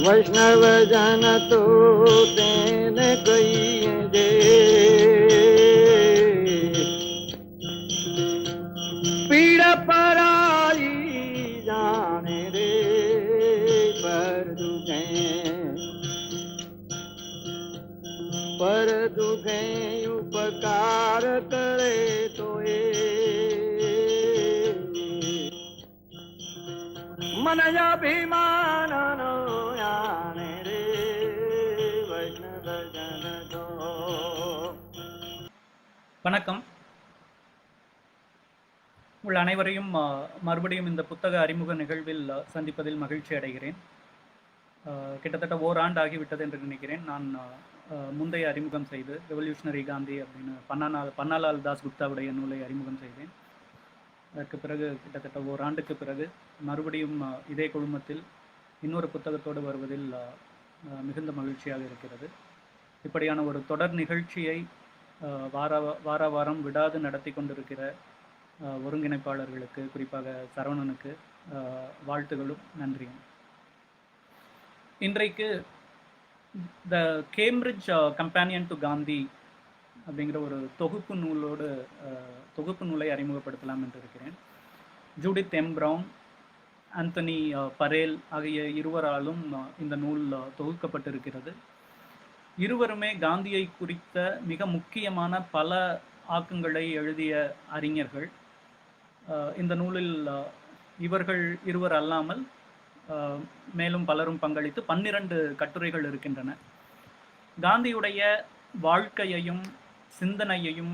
वैष्णव जन तो तेन कहिए जे पीड़ पराई जाने रे पर दुखे उपकार करे तो मन अभिमान नो याने रे वैष्णव जन तो। வணக்கம். உங்கள் அனைவரையும் மறுபடியும் இந்த புத்தக அறிமுக நிகழ்வில் சந்திப்பதில் மகிழ்ச்சி அடைகிறேன். கிட்டத்தட்ட ஓராண்டு ஆகிவிட்டது என்று நினைக்கிறேன். நான் முந்தைய அறிமுகம் செய்து ரெவல்யூஷனரி காந்தி அப்படின்னு பன்னாலால் தாஸ் குப்தாவுடைய நூலை அறிமுகம் செய்தேன். அதற்கு பிறகு கிட்டத்தட்ட ஓராண்டுக்கு பிறகு மறுபடியும் இதே குழுமத்தில் இன்னொரு புத்தகத்தோடு வருவதில் மிகுந்த மகிழ்ச்சியாக இருக்கிறது. இப்படியான ஒரு தொடர் நிகழ்ச்சியை வார வாரம் விடாது நடத்தி கொண்டிருக்கிற ஒருங்கிணைப்பாளர்களுக்கு, குறிப்பாக சரவணனுக்கு வாழ்த்துகளும் நன்றியும். இன்றைக்கு the Cambridge companion to Gandhi அப்படிங்கிற ஒரு தொகுப்பு நூலை அறிமுகப்படுத்தலாம் என்று இருக்கிறேன். Judith M Brown, Anthony Parel ஆகிய இருவராலும் இந்த நூல் தொகுக்கப்பட்டிருக்கிறது. இருவருமே காந்தியை குறித்த மிக முக்கியமான பல ஆக்கங்களை எழுதிய அறிஞர்கள். இந்த நூலில் இவர்கள் இருவர் அல்லாமல் மேலும் பலரும் பங்களித்து 12 கட்டுரைகள் இருக்கின்றன. காந்தியுடைய வாழ்க்கையையும் சிந்தனையையும்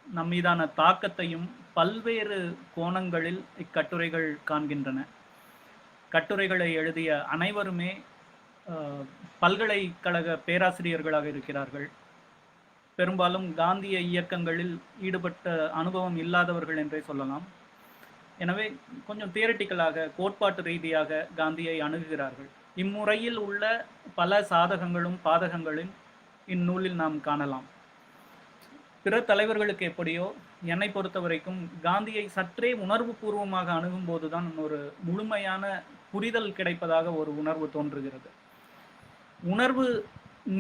நம்மீதான தாக்கத்தையும் பல்வேறு கோணங்களில் இக்கட்டுரைகள் காண்கின்றன. கட்டுரைகளை எழுதிய அனைவருமே பல்கலைக்கழக பேராசிரியர்களாக இருக்கிறார்கள். பெரும்பாலும் காந்திய இயக்கங்களில் ஈடுபட்ட அனுபவம் இல்லாதவர்கள் என்றே சொல்லலாம். எனவே கொஞ்சம் தியரிட்டிக்கலாக, கோட்பாட்டு ரீதியாக காந்தியை அணுகுகிறார்கள். இம்முறையில் உள்ள பல சாதகங்களும் பாதகங்களும் இந்நூலில் நாம் காணலாம். பிற தலைவர்களுக்கு எப்படியோ, என்னை பொறுத்த வரைக்கும் காந்தியை சற்றே உணர்வு பூர்வமாக அணுகும் போதுதான் ஒரு முழுமையான புரிதல் கிடைப்பதாக ஒரு உணர்வு தோன்றுகிறது. உணர்வு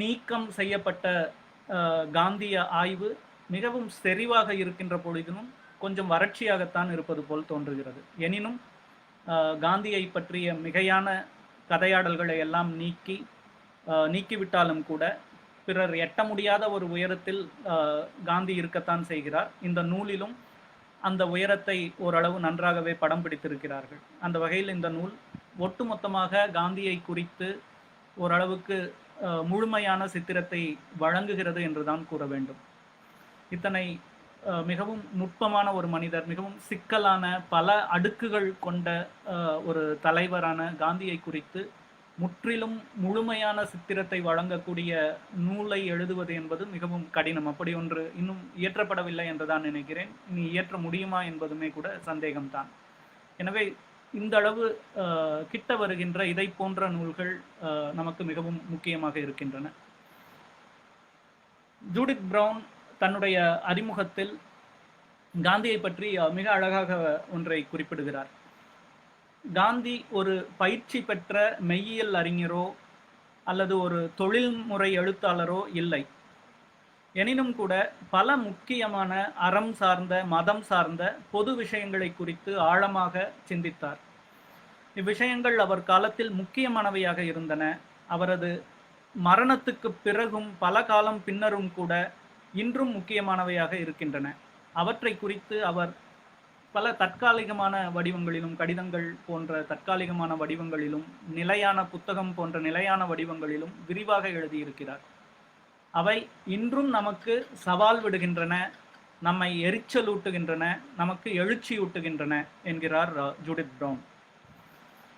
நீக்கம் செய்யப்பட்ட காந்திய ஆய்வு மிகவும் செறிவாக இருக்கின்ற பொழுதிலும் கொஞ்சம் வறட்சியாகத்தான் இருப்பது போல் தோன்றுகிறது. எனினும் காந்தியை பற்றிய மிகையான கதையாடல்களை எல்லாம் நீக்கிவிட்டாலும் கூட பிறர் எட்ட முடியாத ஒரு உயரத்தில் காந்தி இருக்கத்தான் செய்கிறார். இந்த நூலிலும் அந்த உயரத்தை ஓரளவு நன்றாகவே படம் பிடித்திருக்கிறார்கள். அந்த வகையில் இந்த நூல் ஒட்டுமொத்தமாக காந்தியை குறித்து ஓரளவுக்கு முழுமையான சித்திரத்தை வழங்குகிறது என்றுதான் கூற வேண்டும். இத்தனை மிகவும் நுட்பமான ஒரு மனிதர், மிகவும் சிக்கலான பல அடுக்குகள் கொண்ட ஒரு தலைவரான காந்தியை குறித்து முற்றிலும் முழுமையான சித்திரத்தை வழங்கக்கூடிய நூலை எழுதுவது என்பது மிகவும் கடினம். அப்படி ஒன்று இன்னும் இயற்றப்படவில்லை என்றுதான் நினைக்கிறேன். இனி இயற்ற முடியுமா என்பதுமே கூட சந்தேகம்தான். எனவே இந்த அளவு கிட்ட வருகின்ற இதை போன்ற நூல்கள் நமக்கு மிகவும் முக்கியமாக இருக்கின்றன. ஜூடித் பிரவுன் தன்னுடைய அறிமுகத்தில் காந்தியை பற்றி மிக அழகாக ஒன்றை குறிப்பிடுகிறார். காந்தி ஒரு பயிற்சி பெற்ற மெய்யியல் அறிஞரோ அல்லது ஒரு தொழில்முறை எழுத்தாளரோ இல்லை. எனினும் கூட பல முக்கியமான அறம் சார்ந்த, மதம் சார்ந்த பொது விஷயங்களை குறித்து ஆழமாக சிந்தித்தார். இவ்விஷயங்கள் அவர் காலத்தில் முக்கியமானவையாக இருந்தன. அவரது மரணத்துக்கு பிறகும் பல காலம் பின்னரும் கூட இன்றும் முக்கியமானவையாக இருக்கின்றன. அவற்றை குறித்து அவர் பல தற்காலிகமான வடிவங்களிலும், கடிதங்கள் போன்ற தற்காலிகமான வடிவங்களிலும், நிலையான புத்தகம் போன்ற நிலையான வடிவங்களிலும் விரிவாக எழுதியிருக்கிறார். அவை இன்றும் நமக்கு சவால் விடுகின்றன, நம்மை எரிச்சலூட்டுகின்றன, நமக்கு எழுச்சியூட்டுகின்றன என்கிறார் ஜூடித் பிரவுன்.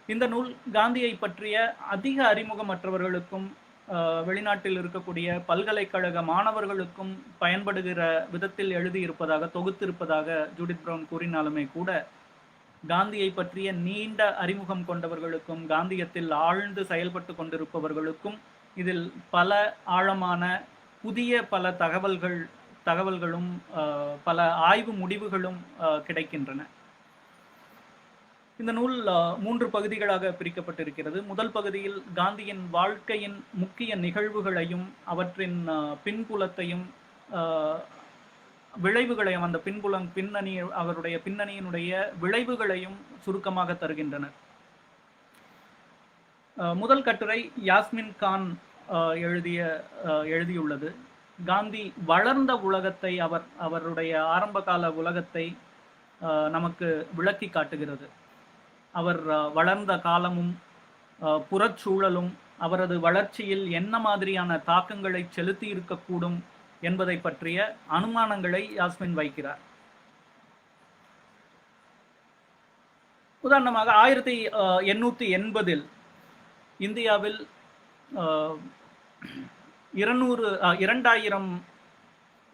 இந்த நூல் காந்தியை பற்றிய அதிக அறிமுகமற்றவர்களுக்கும் வெளிநாட்டில் இருக்கக்கூடிய பல்கலைக்கழக மாணவர்களுக்கும் பயன்படுகிற விதத்தில் எழுதியிருப்பதாக, தொகுத்திருப்பதாக ஜூடித் பிரவுன் கூறினாலுமே கூட, காந்தியை பற்றிய நீண்ட அறிமுகம் கொண்டவர்களுக்கும் காந்தியத்தில் ஆழ்ந்து செயல்பட்டு கொண்டிருப்பவர்களுக்கும் இதில் பல ஆழமான புதிய பல தகவல்களும் பல ஆய்வு முடிவுகளும் கிடைக்கின்றன. இந்த நூல் 3 பகுதிகளாக பிரிக்கப்பட்டிருக்கிறது. முதல் பகுதியில் காந்தியின் வாழ்க்கையின் முக்கிய நிகழ்வுகளையும் அவற்றின் பின்புலத்தையும் விளைவுகளையும், அந்த பின்னணி, அவருடைய பின்னணியினுடைய விளைவுகளையும் சுருக்கமாக தருகின்றனர். முதல் கட்டுரை யாஸ்மின் கான் எழுதியுள்ளது. காந்தி வளர்ந்த உலகத்தை, அவருடைய ஆரம்பகால உலகத்தை நமக்கு விளக்கி காட்டுகிறது. அவர் வளர்ந்த காலமும் புறச்சூழலும் அவரது வளர்ச்சியில் என்ன மாதிரியான தாக்கங்களை செலுத்தி இருக்கக்கூடும் என்பதை பற்றிய அனுமானங்களை யாஸ்மின் வைக்கிறார். உதாரணமாக 1880 இந்தியாவில் 2000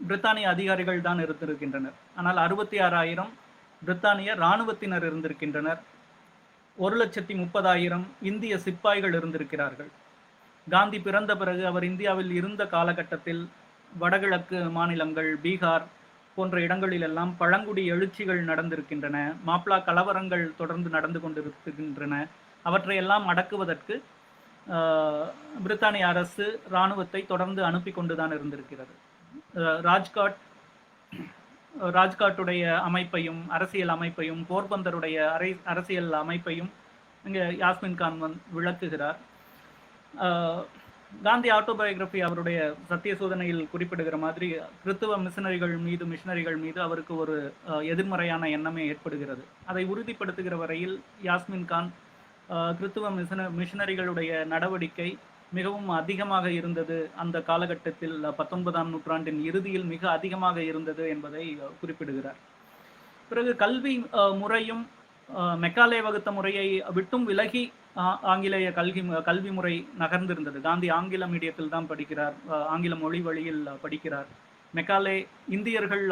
பிரித்தானிய அதிகாரிகள் தான் இருந்திருக்கின்றனர். ஆனால் 66,000 பிரித்தானிய இராணுவத்தினர் இருந்திருக்கின்றனர். 1,30,000 இந்திய சிப்பாய்கள் இருந்திருக்கிறார்கள். காந்தி பிறந்த பிறகு அவர் இந்தியாவில் இருந்த காலகட்டத்தில் வடகிழக்கு மாநிலங்கள், பீகார் போன்ற இடங்களில் எல்லாம் பழங்குடி எழுச்சிகள் நடந்திருக்கின்றன. மாப்ளா கலவரங்கள் தொடர்ந்து நடந்து கொண்டிருக்கின்றன. அவற்றையெல்லாம் அடக்குவதற்கு பிரித்தானிய அரசு இராணுவத்தை தொடர்ந்து அனுப்பி கொண்டுதான் இருந்திருக்கிறது. ராஜ்காட்டுடைய அமைப்பையும் அரசியல் அமைப்பையும், போர்பந்தருடைய அரசியல் அமைப்பையும் இங்கே யாஸ்மின் கான் விளக்குகிறார். காந்தி ஆட்டோபயோகிராஃபி அவருடைய சத்திய சோதனையில் குறிப்பிடுகிற மாதிரி கிறித்துவ மிஷனரிகள் மீது அவருக்கு ஒரு எதிர்மறையான எண்ணமே ஏற்படுகிறது. அதை உறுதிப்படுத்துகிற வரையில் யாஸ்மின் கான் கிறித்துவ மிஷனரிகளுடைய நடவடிக்கை மிகவும் அதிகமாக இருந்தது, அந்த காலகட்டத்தில் 19ஆம் நூற்றாண்டின் இறுதியில் மிக அதிகமாக இருந்தது என்பதை குறிப்பிடுகிறார். பிறகு கல்வி முறையும் மெக்காலே வகுத்த முறையை விட்டும் விலகி ஆங்கிலேய கல்வி முறை நகர்ந்திருந்தது. காந்தி ஆங்கில மீடியத்தில் தான் படிக்கிறார், ஆங்கில மொழி வழியில் படிக்கிறார். மெக்காலே இந்தியர்கள்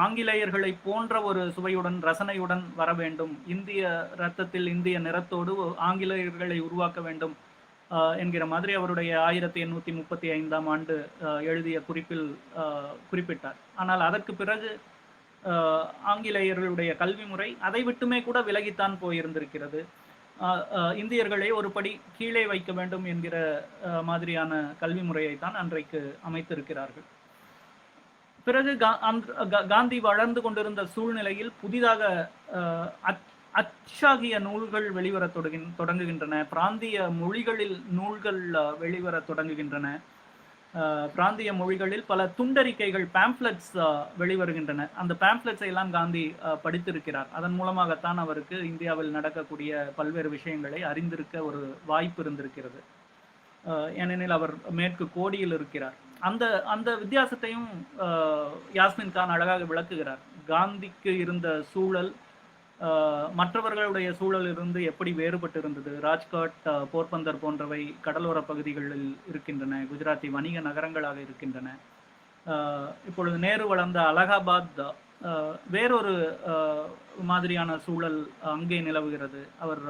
ஆங்கிலேயர்களை போன்ற ஒரு சுவையுடன், ரசனையுடன் வர வேண்டும், இந்திய இரத்தத்தில் இந்திய நிறத்தோடு ஆங்கிலேயர்களை உருவாக்க வேண்டும் என்கிற மாதிரி அவருடைய 1835ஆம் ஆண்டு எழுதிய குறிப்பில் குறிப்பிட்டார். ஆனால் அதற்கு பிறகு ஆங்கிலேயர்களுடைய கல்வி முறை அதை விட்டுமே கூட விலகித்தான் போயிருந்திருக்கிறது. இந்தியர்களை ஒரு படி கீழே வைக்க வேண்டும் என்கிற மாதிரியான கல்வி முறையை தான் அன்றைக்கு அமைத்திருக்கிறார்கள். பிறகு காந்தி வளர்ந்து கொண்டிருந்த சூழ்நிலையில் புதிதாக அச்சாகிய நூல்கள் வெளிவர தொடங்குகின்றன. பிராந்திய மொழிகளில் நூல்கள் வெளிவர தொடங்குகின்றன. பிராந்திய மொழிகளில் பல துண்டறிக்கைகள், பேம்ப்ளெட்ஸ் வெளிவருகின்றன. அந்த பேம்ப்ளெட்ஸை எல்லாம் காந்தி படித்திருக்கிறார். அதன் மூலமாகத்தான் அவருக்கு இந்தியாவில் நடக்கக்கூடிய பல்வேறு விஷயங்களை அறிந்திருக்க ஒரு வாய்ப்பு இருந்திருக்கிறது. ஏனெனில் அவர் மேற்கு கோடியில் இருக்கிறார். அந்த வித்தியாசத்தையும் யாஸ்மின் கான் அழகாக விளக்குகிறார். காந்திக்கு இருந்த சூழல் மற்றவர்களுடைய சூழலிலிருந்து எப்படி வேறுபட்டு இருந்தது. ராஜ்காட், போர்பந்தர் போன்றவை கடலோர பகுதிகளில் இருக்கின்றன, குஜராத்தி வணிக நகரங்களாக இருக்கின்றன. இப்பொழுது நேரு வளர்ந்த அலகாபாத் வேறொரு மாதிரியான சூழல் அங்கே நிலவுகிறது. அவர்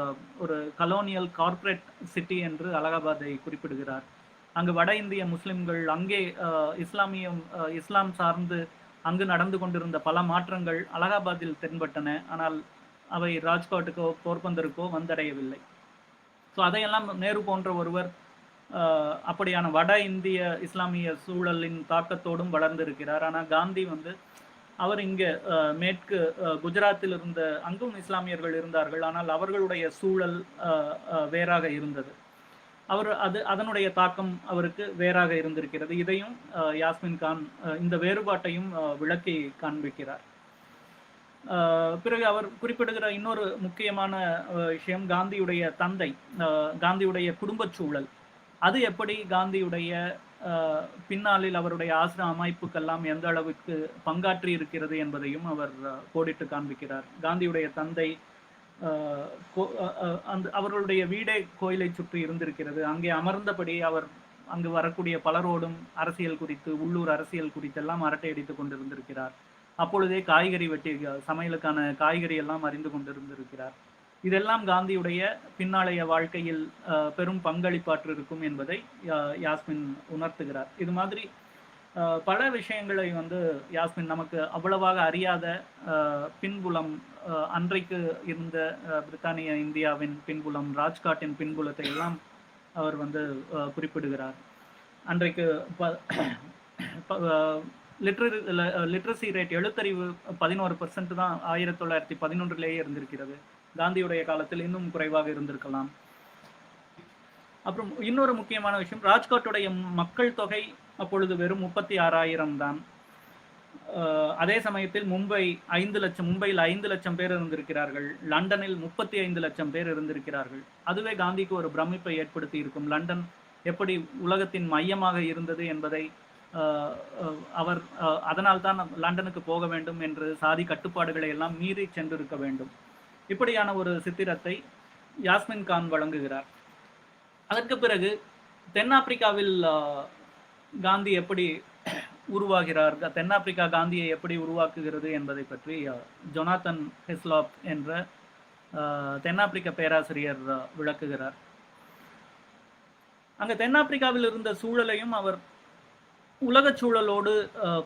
ஒரு கலோனியல் கார்ப்பரேட் சிட்டி என்று அலகாபாத்தை குறிப்பிடுகிறார். அங்கு வட இந்திய முஸ்லிம்கள், அங்கே இஸ்லாம் சார்ந்து அங்கு நடந்து கொண்டிருந்த பல மாற்றங்கள் அலகாபாத்தில் தென்பட்டன. ஆனால் அவை ராஜ்காட்டுக்கோ போர்பந்தருக்கோ வந்தடையவில்லை. ஸோ அதையெல்லாம் நேரு போன்ற ஒருவர் அப்படியான வட இந்திய இஸ்லாமிய சூழலின் தாக்கத்தோடும் வளர்ந்திருக்கிறார். ஆனால் காந்தி அவர் இங்கே மேற்கு குஜராத்தில் இருந்த அங்கும் இஸ்லாமியர்கள் இருந்தார்கள். ஆனால் அவர்களுடைய சூழல் வேறாக இருந்தது. அதனுடைய தாக்கம் அவருக்கு வேறாக இருந்திருக்கிறது. இதையும் யாஸ்மின் கான் இந்த வேறுபாட்டையும் விளக்கி காண்பிக்கிறார். பிறகு அவர் குறிப்பிடுகிற இன்னொரு முக்கியமான விஷயம் காந்தியுடைய தந்தை, காந்தியுடைய குடும்ப சூழல். அது எப்படி காந்தியுடைய பின்னாளில் அவருடைய ஆசிரம அமைப்புக்கெல்லாம் எந்த அளவுக்கு பங்காற்றி இருக்கிறது என்பதையும் அவர் கோடிட்டு காண்பிக்கிறார். காந்தியுடைய தந்தை அவர்களுடைய வீடே கோயிலை சுற்றி இருந்திருக்கிறது. அங்கே அமர்ந்தபடி அவர் அங்கு வரக்கூடிய பலரோடும் அரசியல் குறித்து, உள்ளூர் அரசியல் குறித்தெல்லாம் அரட்டை அடித்துக் கொண்டிருந்திருக்கிறார். அப்பொழுதே காய்கறி வெட்டி, சமையலுக்கான காய்கறி எல்லாம் அறிந்து கொண்டிருந்திருக்கிறார். இதெல்லாம் காந்தியுடைய பின்னாளைய வாழ்க்கையில் பெரும் பங்களிப்பாற்று இருக்கும் என்பதை யாஸ்மின் உணர்த்துகிறார். இது மாதிரி பல விஷயங்களை வந்து யாஸ்மின் நமக்கு அவ்வளவாக அறியாத பின்புலம், அன்றைக்கு இருந்த பிரித்தானிய இந்தியாவின் பின்புலம், ராஜ்காட்டின் பின்புலத்தை எல்லாம் அவர் வந்து குறிப்பிடுகிறார். அன்றைக்கு லிட்ரஸி ரேட், எழுத்தறிவு 11% தான் 1911 இருந்திருக்கிறது. காந்தியுடைய காலத்தில் இன்னும் குறைவாக இருந்திருக்கலாம். அப்புறம் இன்னொரு முக்கியமான விஷயம், ராஜ்காட்டுடைய மக்கள் தொகை அப்பொழுது வெறும் 36,000 தான். அதே சமயத்தில் மும்பையில் 5 லட்சம் பேர் இருந்திருக்கிறார்கள். லண்டனில் 35 லட்சம் பேர் இருந்திருக்கிறார்கள். அதுவே காந்திக்கு ஒரு பிரமிப்பை ஏற்படுத்தி இருக்கும். லண்டன் எப்படி உலகத்தின் மையமாக இருந்தது என்பதை அவர் அதனால்தான் லண்டனுக்கு போக வேண்டும் என்று சாதி கட்டுப்பாடுகளை எல்லாம் மீறி சென்றிருக்க வேண்டும். இப்படியான ஒரு சித்திரத்தை யாஸ்மின் கான் வழங்குகிறார். அதற்கு பிறகு தென்னாப்பிரிக்காவில் காந்தி எப்படி உருவாகிறார், தென்னாப்பிரிக்கா காந்தியை எப்படி உருவாக்குகிறது என்பதை பற்றி ஜொனாதன் ஹிஸ்லாப் என்ற தென்னாப்பிரிக்க பேராசிரியர் விளக்குகிறார். அங்க தென்னாப்பிரிக்காவில் இருந்த சூழலையும் அவர் உலக சூழலோடு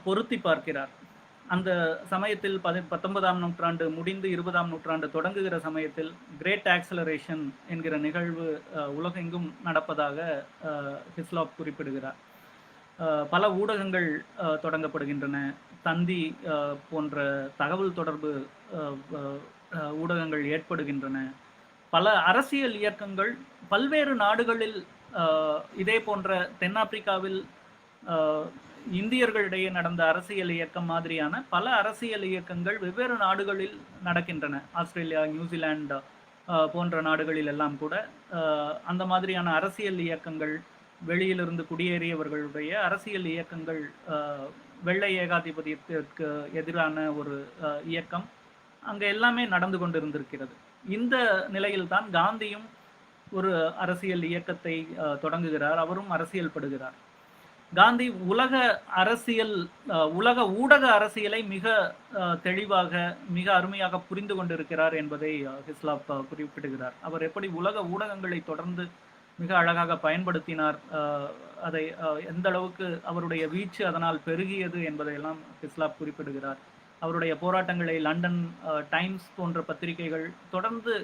பொருத்தி பார்க்கிறார். அந்த சமயத்தில் 19ஆம் நூற்றாண்டு முடிந்து 20ஆம் நூற்றாண்டு தொடங்குகிற சமயத்தில் கிரேட் ஆக்சலரேஷன் என்கிற நிகழ்வு உலகெங்கும் நடப்பதாக ஹிஸ்லாப் குறிப்பிடுகிறார். பல ஊடகங்கள் தொடங்கப்படுகின்றன. தந்தி போன்ற தகவல் தொடர்பு ஊடகங்கள் ஏற்படுகின்றன. பல அரசியல் இயக்கங்கள் பல்வேறு நாடுகளில், இதே போன்ற தென்னாப்பிரிக்காவில் இந்தியர்களிடையே நடந்த அரசியல் இயக்கம் மாதிரியான பல அரசியல் இயக்கங்கள் வெவ்வேறு நாடுகளில் நடக்கின்றன. ஆஸ்திரேலியா, நியூசிலாந்து போன்ற நாடுகளில் எல்லாம் கூட அந்த மாதிரியான அரசியல் இயக்கங்கள், வெளியிலிருந்து குடியேறியவர்களுடைய அரசியல் இயக்கங்கள், வெள்ளை ஏகாதிபத்தியத்திற்கு எதிரான ஒரு இயக்கம் அங்கே எல்லாமே நடந்து கொண்டிருந்திருக்கிறது. இந்த நிலையில்தான் காந்தியும் ஒரு அரசியல் இயக்கத்தை தொடங்குகிறார். அவரும் அரசியல் படுகிறார். காந்தி உலக ஊடக அரசியலை மிக தெளிவாக, மிக அருமையாக புரிந்து கொண்டிருக்கிறார் என்பதை ஹிஸ்லாப் குறிப்பிடுகிறார். அவர் எப்படி உலக ஊடகங்களை தொடர்ந்து மிக அழகாக பயன்படுத்தினார், அதை எந்த அளவுக்கு அவருடைய வீச்சு அதனால் பெருகியது என்பதையெல்லாம் ஹிஸ்லாப் குறிப்பிடுகிறார். அவருடைய போராட்டங்களை லண்டன் டைம்ஸ் போன்ற பத்திரிகைகள் தொடர்ந்து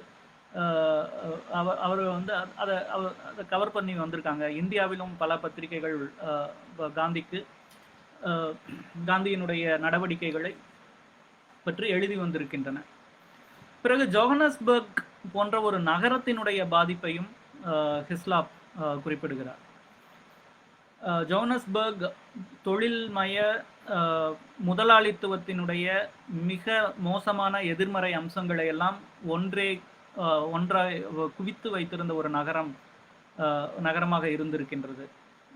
அவர் வந்து அதை கவர் பண்ணி வந்திருக்காங்க. இந்தியாவிலும் பல பத்திரிகைகள் காந்தியினுடைய நடவடிக்கைகளை பற்றி எழுதி வந்திருக்கின்றன. பிறகு ஜோஹனஸ்பர்க் போன்ற ஒரு நகரத்தினுடைய பாதிப்பையும் ஹிஸ்லாப் குறிப்பிடுகிறார். ஜோஹனஸ்பர்க் தொழில்மய முதலாளித்துவத்தினுடைய மிக மோசமான எதிர்மறை அம்சங்களை எல்லாம் ஒன்றாய் குவித்து வைத்திருந்த ஒரு நகரமாக இருந்திருக்கின்றது.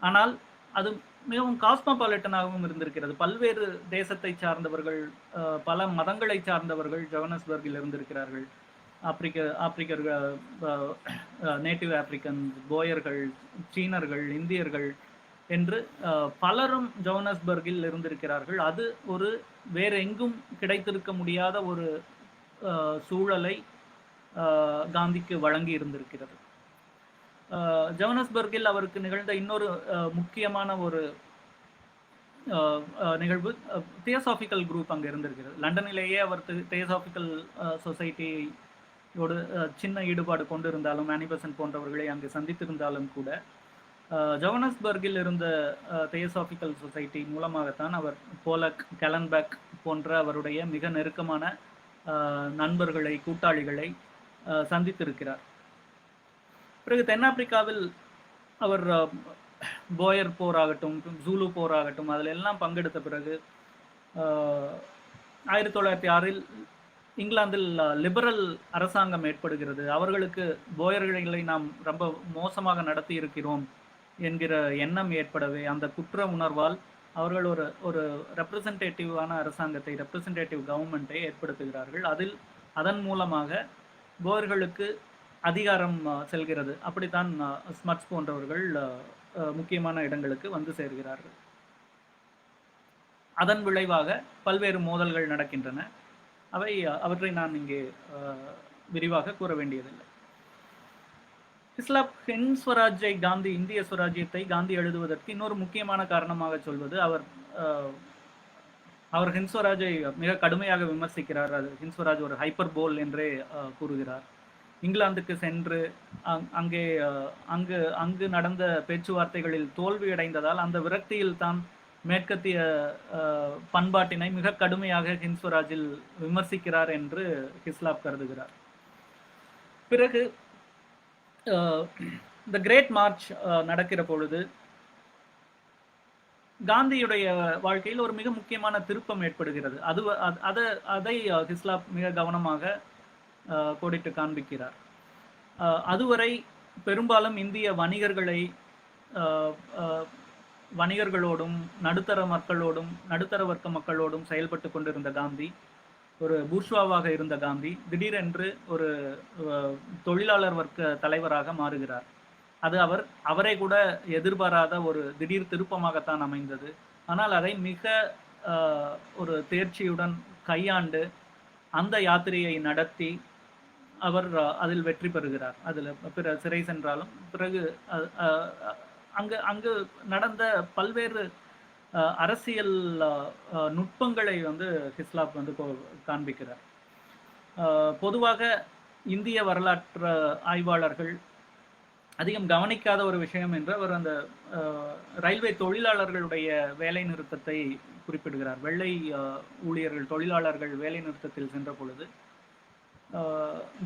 ஆனால் அது மிகவும் காஸ்மோபாலிட்டனாகவும் இருந்திருக்கிறது. பல்வேறு தேசத்தை சார்ந்தவர்கள், பல மதங்களை சார்ந்தவர்கள் ஜோஹனஸ்பர்கில் இருந்திருக்கிறார்கள். ஆப்பிரிக்கர்கள், நேட்டிவ் ஆப்பிரிக்கன்ஸ், போயர்கள், சீனர்கள், இந்தியர்கள் என்று பலரும் ஜோஹனஸ்பர்கில் இருந்திருக்கிறார்கள். அது ஒரு வேற எங்கும் கிடைத்திருக்க முடியாத ஒரு சூழலை காந்திக்கு வழங்கி இருந்திருக்கிறது. ஜோஹனஸ்பர்கில் அவருக்கு நிகழ்ந்த இன்னொரு முக்கியமான ஒரு நிகழ்வு, தியோசாபிக்கல் குரூப் அங்கே இருந்திருக்கிறது. லண்டனிலேயே அவர் தியோசாபிக்கல் சொசைட்டியோடு சின்ன ஈடுபாடு கொண்டு இருந்தாலும், மேனிபெசன்ட் போன்றவர்களை அங்கே சந்தித்திருந்தாலும் கூட, ஜோஹனஸ்பர்கில் இருந்த தியோசாபிக்கல் சொசைட்டி மூலமாகத்தான் அவர் போலக், கெலன்பேக் போன்ற அவருடைய மிக நெருக்கமான நண்பர்களை, கூட்டாளிகளை சந்தித்திருக்கிறார். பிறகு தென்னாப்பிரிக்காவில் அவர் போயர் போராகட்டும், ஜூலு போராகட்டும், அதில் எல்லாம் பங்கெடுத்த பிறகு 1906 இங்கிலாந்தில் லிபரல் அரசாங்கம் ஏற்படுகிறது. அவர்களுக்கு போயர்களை நாம் ரொம்ப மோசமாக நடத்தி இருக்கிறோம் என்கிற எண்ணம் ஏற்படவே, அந்த குற்ற உணர்வால் அவர்கள் ஒரு ரெப்ரசன்டேட்டிவான அரசாங்கத்தை, ரெப்ரசன்டேட்டிவ் கவர்மெண்ட்டை ஏற்படுத்துகிறார்கள். அதன் மூலமாக போயர்களுக்கு அதிகாரம் செல்கிறது. அப்படித்தான் ஸ்மட்ஸ் போன்றவர்கள் முக்கியமான இடங்களுக்கு வந்து சேர்கிறார்கள். அதன் விளைவாக பல்வேறு மோதல்கள் நடக்கின்றன. அவற்றை நான் இங்கே விரிவாக கூற வேண்டியதில்லை. ஹிஸ்லாப் ஹிந்த் ஸ்வராஜை காந்தி இந்திய சுவராஜ்யத்தை காந்தி எழுதுவதற்கு இன்னொரு முக்கியமான காரணமாக சொல்வது அவர் ஹிந்த் ஸ்வராஜை மிக கடுமையாக விமர்சிக்கிறார். அது ஹிந்த் ஸ்வராஜ் ஒரு ஹைப்பர் போல் என்றே கூறுகிறார். இங்கிலாந்துக்கு சென்று அங்கு நடந்த பேச்சுவார்த்தைகளில் தோல்வியடைந்ததால் அந்த விரக்தியில் தான் மேற்கத்திய பண்பாட்டினை மிக கடுமையாக ஹிந்த் ஸ்வராஜில் விமர்சிக்கிறார் என்று ஹிஸ்லாப் கருதுகிறார். பிறகு த கிரேட் மார்ச் நடக்கிற பொழுது காந்தியுடைய வாழ்க்கையில் ஒரு மிக முக்கியமான திருப்பம் ஏற்படுகிறது. அதை ஹிஸ்லாப் மிக கவனமாக கோடிட்டு காண்பிக்கிறார். அதுவரை பெரும்பாலும் இந்திய வணிகர்களோடும் நடுத்தர வர்க்க மக்களோடும் செயல்பட்டு கொண்டிருந்த காந்தி, ஒரு பூர்ஷ்வாவாக இருந்த காந்தி திடீரென்று ஒரு தொழிலாளர் வர்க்க தலைவராக மாறுகிறார். அது அவரை கூட எதிர்பாராத ஒரு திடீர் திருப்பமாகத்தான் அமைந்தது. ஆனால் அதை மிக ஒரு தேர்ச்சியுடன் கையாண்டு அந்த யாத்திரையை நடத்தி அவர் அதில் வெற்றி பெறுகிறார். அதில் சிறை சென்றாலும் பிறகு அங்கு நடந்த பல்வேறு அரசியல் நுட்பங்களை ஹிஸ்லாப் காண்பிக்கிறார். பொதுவாக இந்திய வரலாற்று ஆய்வாளர்கள் அதிகம் கவனிக்காத ஒரு விஷயம் என்று அவர் அந்த ரயில்வே தொழிலாளர்களுடைய வேலை நிறுத்தத்தை குறிப்பிடுகிறார். வெள்ளை ஊழியர்கள் தொழிலாளர்கள் வேலை நிறுத்தத்தில் சென்ற பொழுது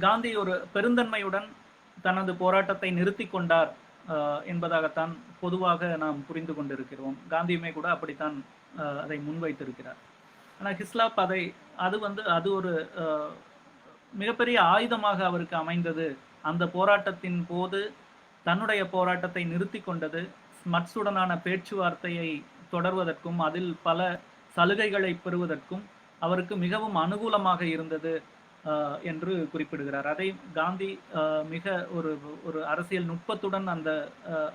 காந்தி ஒரு பெருந்தன்மையுடன் தனது போராட்டத்தை நிறுத்தி கொண்டார் என்பதாகத்தான் பொதுவாக நாம் புரிந்து கொண்டிருக்கிறோம். காந்தியுமே கூட அப்படித்தான் அதை முன்வைத்திருக்கிறார். ஆனால் ஹிஸ்லாப் அது ஒரு மிகப்பெரிய ஆயுதமாக அவருக்கு அமைந்தது. அந்த போராட்டத்தின் போது தன்னுடைய போராட்டத்தை நிறுத்தி கொண்டது ஸ்மட்ஸுடனான பேச்சுவார்த்தையை தொடர்வதற்கும் அதில் பல சலுகைகளை பெறுவதற்கும் அவருக்கு மிகவும் அனுகூலமாக இருந்தது என்று குறிப்பிடுகிறார். அதை காந்தி மிக ஒரு அரசியல் நுட்பத்துடன்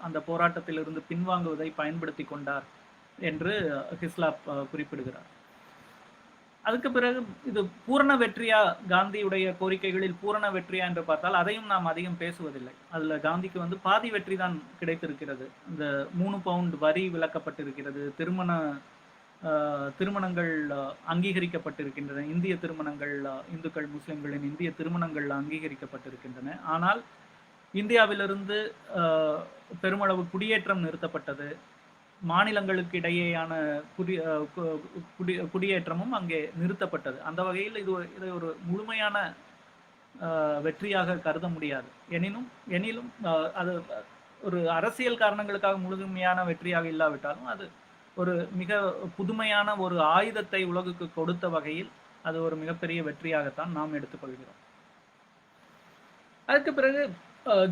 அந்த போராட்டத்திலிருந்து பின்வாங்குவதை பயன்படுத்தி கொண்டார் என்று ஹிஸ்லாப் குறிப்பிடுகிறார். அதுக்கு பிறகு இது பூரண வெற்றியா, காந்தியுடைய கோரிக்கைகளில் பூரண வெற்றியா என்று பார்த்தால் அதையும் நாம் அதிகம் பேசுவதில்லை. அதுல காந்திக்கு பாதி வெற்றி தான் கிடைத்திருக்கிறது. இந்த 3 பவுண்ட் வரி விலக்கப்பட்டிருக்கிறது, திருமணங்கள் அங்கீகரிக்கப்பட்டிருக்கின்றன, இந்திய திருமணங்கள், இந்துக்கள் முஸ்லிம்களின் இந்திய திருமணங்கள் அங்கீகரிக்கப்பட்டிருக்கின்றன. ஆனால் இந்தியாவிலிருந்து பெருமளவு குடியேற்றம் நிறுத்தப்பட்டது. மாநிலங்களுக்கு இடையேயான குடியேற்றமும் அங்கே நிறுத்தப்பட்டது. அந்த வகையில் இதை ஒரு முழுமையான வெற்றியாக கருத முடியாது. எனினும் அது ஒரு அரசியல் காரணங்களுக்காக முழுமையான வெற்றியாக இல்லாவிட்டாலும் அது ஒரு மிக புதுமையான ஒரு ஆயுதத்தை உலகுக்கு கொடுத்த வகையில் அது ஒரு மிகப்பெரிய வெற்றியாகத்தான் நாம் எடுத்துக்கொள்கிறோம். அதுக்கு பிறகு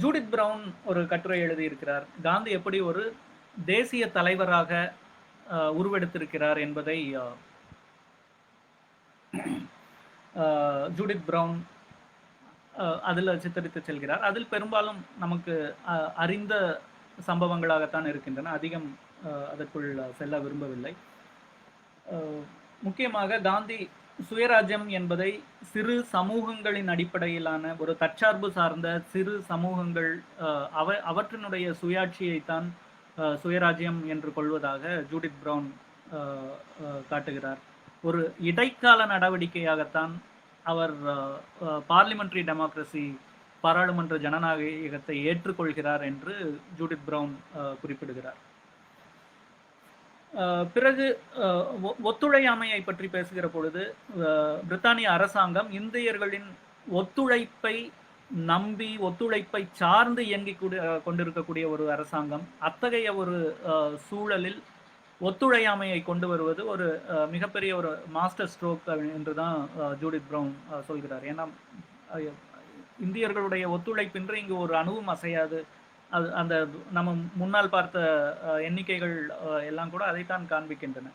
ஜூடித் பிரவுன் ஒரு கட்டுரை எழுதியிருக்கிறார். காந்தி எப்படி ஒரு தேசிய தலைவராக உருவெடுத்திருக்கிறார் என்பதை ஜூடித் பிரவுன் அதில் சித்தரித்து செல்கிறார். அதில் பெரும்பாலும் நமக்கு அறிந்த சம்பவங்களாகத்தான் இருக்கின்றன. அதிகம் அதற்குள் செல்ல விரும்பவில்லை. முக்கியமாக காந்தி சுயராஜ்யம் என்பதை சிறு சமூகங்களின் அடிப்படையிலான ஒரு தற்சார்பு சார்ந்த சிறு சமூகங்கள் அவற்றினுடைய சுயாட்சியைத்தான் சுயராஜ்யம் என்று கொள்வதாக ஜூடித் பிரவுன் காட்டுகிறார். ஒரு இடைக்கால நடவடிக்கையாகத்தான் அவர் பார்லிமெண்டரி டெமோக்ரஸி, பாராளுமன்ற ஜனநாயகத்தை ஏற்றுக்கொள்கிறார் என்று ஜூடித் பிரவுன் குறிப்பிடுகிறார். பிறகு ஒத்துழையாமையை பற்றி பேசுகிற பொழுது பிரித்தானிய அரசாங்கம் இந்தியர்களின் ஒத்துழைப்பை நம்பி ஒத்துழைப்பை சார்ந்து இயங்கி கொண்டிருக்கக்கூடிய ஒரு அரசாங்கம். அத்தகைய ஒரு சூழலில் ஒத்துழையாமையை கொண்டு வருவது ஒரு மிகப்பெரிய ஒரு மாஸ்டர் ஸ்ட்ரோக் என்று தான் ஜூடித் பிரவுன் சொல்கிறார். ஏன்னா இந்தியர்களுடைய ஒத்துழைப்பின்றி இங்கு ஒரு அணுவும் அசையாது. அந்த நம்ம முன்னால் பார்த்த எண்ணிக்கைகள் எல்லாம் கூட அதைத்தான் காண்பிக்கின்றன.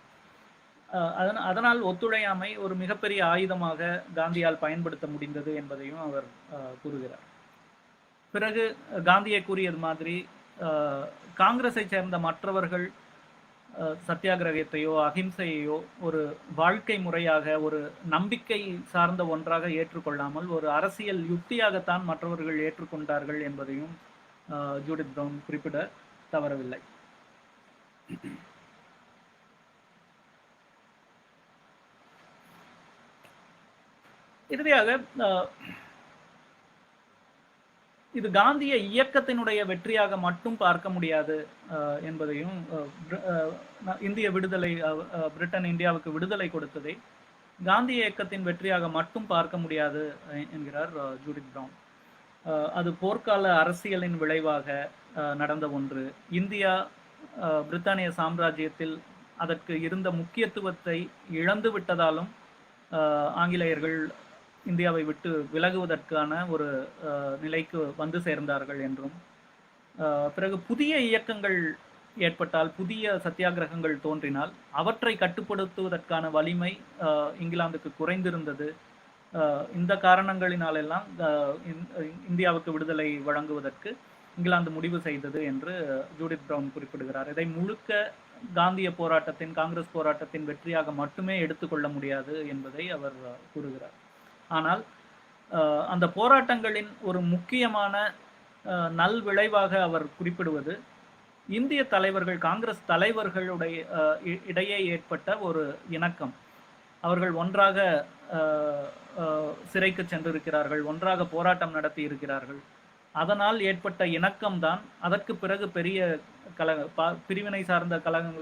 அதனால் ஒத்துழையாமை ஒரு மிகப்பெரிய ஆயுதமாக காந்தியால் பயன்படுத்த முடிந்தது என்பதையும் அவர் கூறுகிறார். பிறகு காந்தியை கூறியது மாதிரி காங்கிரஸை சேர்ந்த மற்றவர்கள் சத்தியாகிரகத்தையோ அகிம்சையோ ஒரு வாழ்க்கை முறையாக, ஒரு நம்பிக்கை சார்ந்த ஒன்றாக ஏற்றுக்கொள்ளாமல் ஒரு அரசியல் யுக்தியாகத்தான் மற்றவர்கள் ஏற்றுக்கொண்டார்கள் என்பதையும் ஜூடித் பிரவுன் குறிப்பிட தவறவில்லை. இறுதியாக இது காந்திய இயக்கத்தினுடைய வெற்றியாக மட்டும் பார்க்க முடியாது என்பதையும், இந்திய விடுதலை, பிரிட்டன் இந்தியாவுக்கு விடுதலை கொடுத்ததை காந்திய இயக்கத்தின் வெற்றியாக மட்டும் பார்க்க முடியாது என்கிறார் ஜூடித் பிரவுன். அது போர்க்கால அரசியலின் விளைவாக நடந்த ஒன்று. இந்தியா பிரித்தானிய சாம்ராஜ்யத்தில் அதற்கு இருந்த முக்கியத்துவத்தை இழந்து விட்டதாலும் ஆங்கிலேயர்கள் இந்தியாவை விட்டு விலகுவதற்கான ஒரு நிலைக்கு வந்து சேர்ந்தார்கள் என்றும், பிறகு புதிய இயக்கங்கள் ஏற்பட்டால், புதிய சத்தியாகிரகங்கள் தோன்றினால் அவற்றை கட்டுப்படுத்துவதற்கான வலிமை இங்கிலாந்துக்கு குறைந்திருந்தது. இந்த காரணங்களினாலெல்லாம் இந்தியாவுக்கு விடுதலை வழங்குவதற்கு இங்கிலாந்து முடிவு செய்தது என்று ஜூடித் பிரவுன் குறிப்பிடுகிறார். இதை முழுக்க காந்திய போராட்டத்தின், காங்கிரஸ் போராட்டத்தின் வெற்றியாக மட்டுமே எடுத்துக்கொள்ள முடியாது என்பதை அவர் கூறுகிறார். ஆனால் அந்த போராட்டங்களின் ஒரு முக்கியமான நல் விளைவாக அவர் குறிப்பிடுவது இந்திய தலைவர்கள், காங்கிரஸ் தலைவர்களுடைய இடையே ஏற்பட்ட ஒரு இணக்கம். அவர்கள் ஒன்றாக சிறைக்கு சென்றிருக்கிறார்கள், ஒன்றாக போராட்டம் நடத்தி இருக்கிறார்கள். அதனால் ஏற்பட்ட இணக்கம்தான் அதற்கு பிறகு பெரிய பிரிவினை சார்ந்த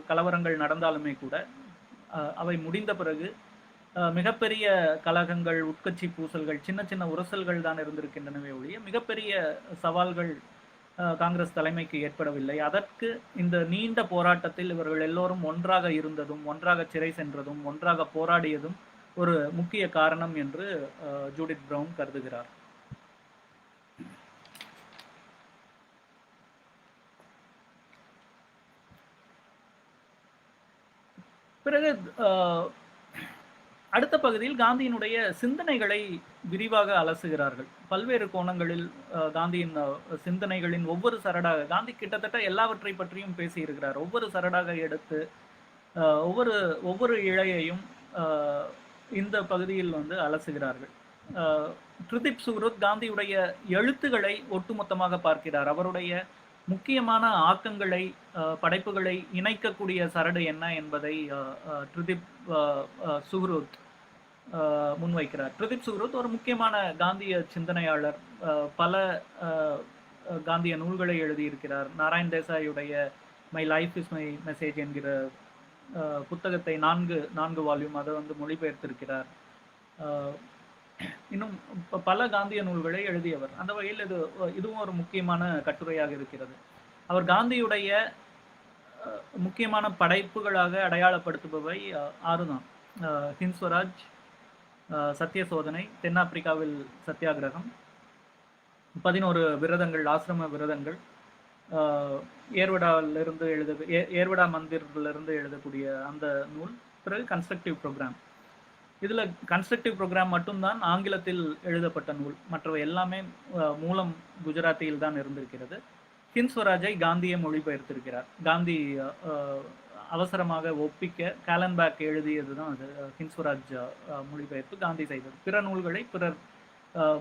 கலவரங்கள் நடந்தாலுமே கூட அவை முடிந்த பிறகு மிகப்பெரிய கலகங்கள், உட்கட்சி பூசல்கள், சின்ன சின்ன உரசல்கள் தான் இருந்திருக்கின்றனவே ஒழிய மிகப்பெரிய சவால்கள் காங்கிரஸ் தலைமைக்கு ஏற்படவில்லை. அதற்கு இந்த நீண்ட போராட்டத்தில் இவர்கள் எல்லோரும் ஒன்றாக இருந்ததும், ஒன்றாக சிறை சென்றதும், ஒன்றாக போராடியதும் ஒரு முக்கிய காரணம் என்று ஜூடித் பிரவுன் கருதுகிறார். பிறகு அடுத்த பகுதியில் காந்தியினுடைய சிந்தனைகளை விரிவாக அலசுகிறார்கள். பல்வேறு கோணங்களில் காந்தியின் சிந்தனைகளின் ஒவ்வொரு சரடாக, காந்தி கிட்டத்தட்ட எல்லாவற்றை பற்றியும் பேசியிருக்கிறார். ஒவ்வொரு சரடாக எடுத்து ஒவ்வொரு இழையையும் இந்த பகுதியில் அலசுகிறார்கள். ட்ரிதிப் சுருத் காந்தியுடைய எழுத்துக்களை ஒட்டுமொத்தமாக பார்க்கிறார். அவருடைய முக்கியமான ஆக்கங்களை, படைப்புகளை இணைக்கக்கூடிய சரடு என்ன என்பதை ட்ரிதிப் சுஹ்ருத் முன்வைக்கிறார். ட்ரிதிப் சுஹ்ருத் ஒரு முக்கியமான காந்திய சிந்தனையாளர். பல காந்திய நூல்களை எழுதியிருக்கிறார். நாராயண் தேசாயுடைய my life is my message என்கிற புத்தகத்தை 4 வால்யூம் அதை மொழிபெயர்த்திருக்கிறார். இன்னும் பல காந்திய நூல்களை எழுதியவர். அந்த வகையில் இதுவும் ஒரு முக்கியமான கட்டுரையாக இருக்கிறது. அவர் காந்தியுடைய முக்கியமான படைப்புகளாக அடையாளப்படுத்துபவை 6 தான். ஹிந்த் ஸ்வராஜ், சத்திய சோதனை, தென்னாப்பிரிக்காவில் சத்தியாகிரகம், 11 விரதங்கள், ஆசிரம விரதங்கள், ஏர்வடா மந்திரிலிருந்து எழுதக்கூடிய அந்த நூல், பிறகு கன்ஸ்ட்ரக்டிவ் ப்ரோக்ராம். இதில் கன்ஸ்ட்ரக்டிவ் ப்ரோக்ராம் மட்டும்தான் ஆங்கிலத்தில் எழுதப்பட்ட நூல். மற்றவை எல்லாமே மூலம் குஜராத்தியில் தான் இருந்திருக்கிறது. ஹிந்த் ஸ்வராஜை காந்தியை மொழிபெயர்த்திருக்கிறார். காந்தி அவசரமாக ஒப்பிக்க காலன்பேக் எழுதியது தான் அது. ஹிந்த் ஸ்வராஜ் மொழிபெயர்ப்பு காந்தி செய்தது. பிற நூல்களை பிறர்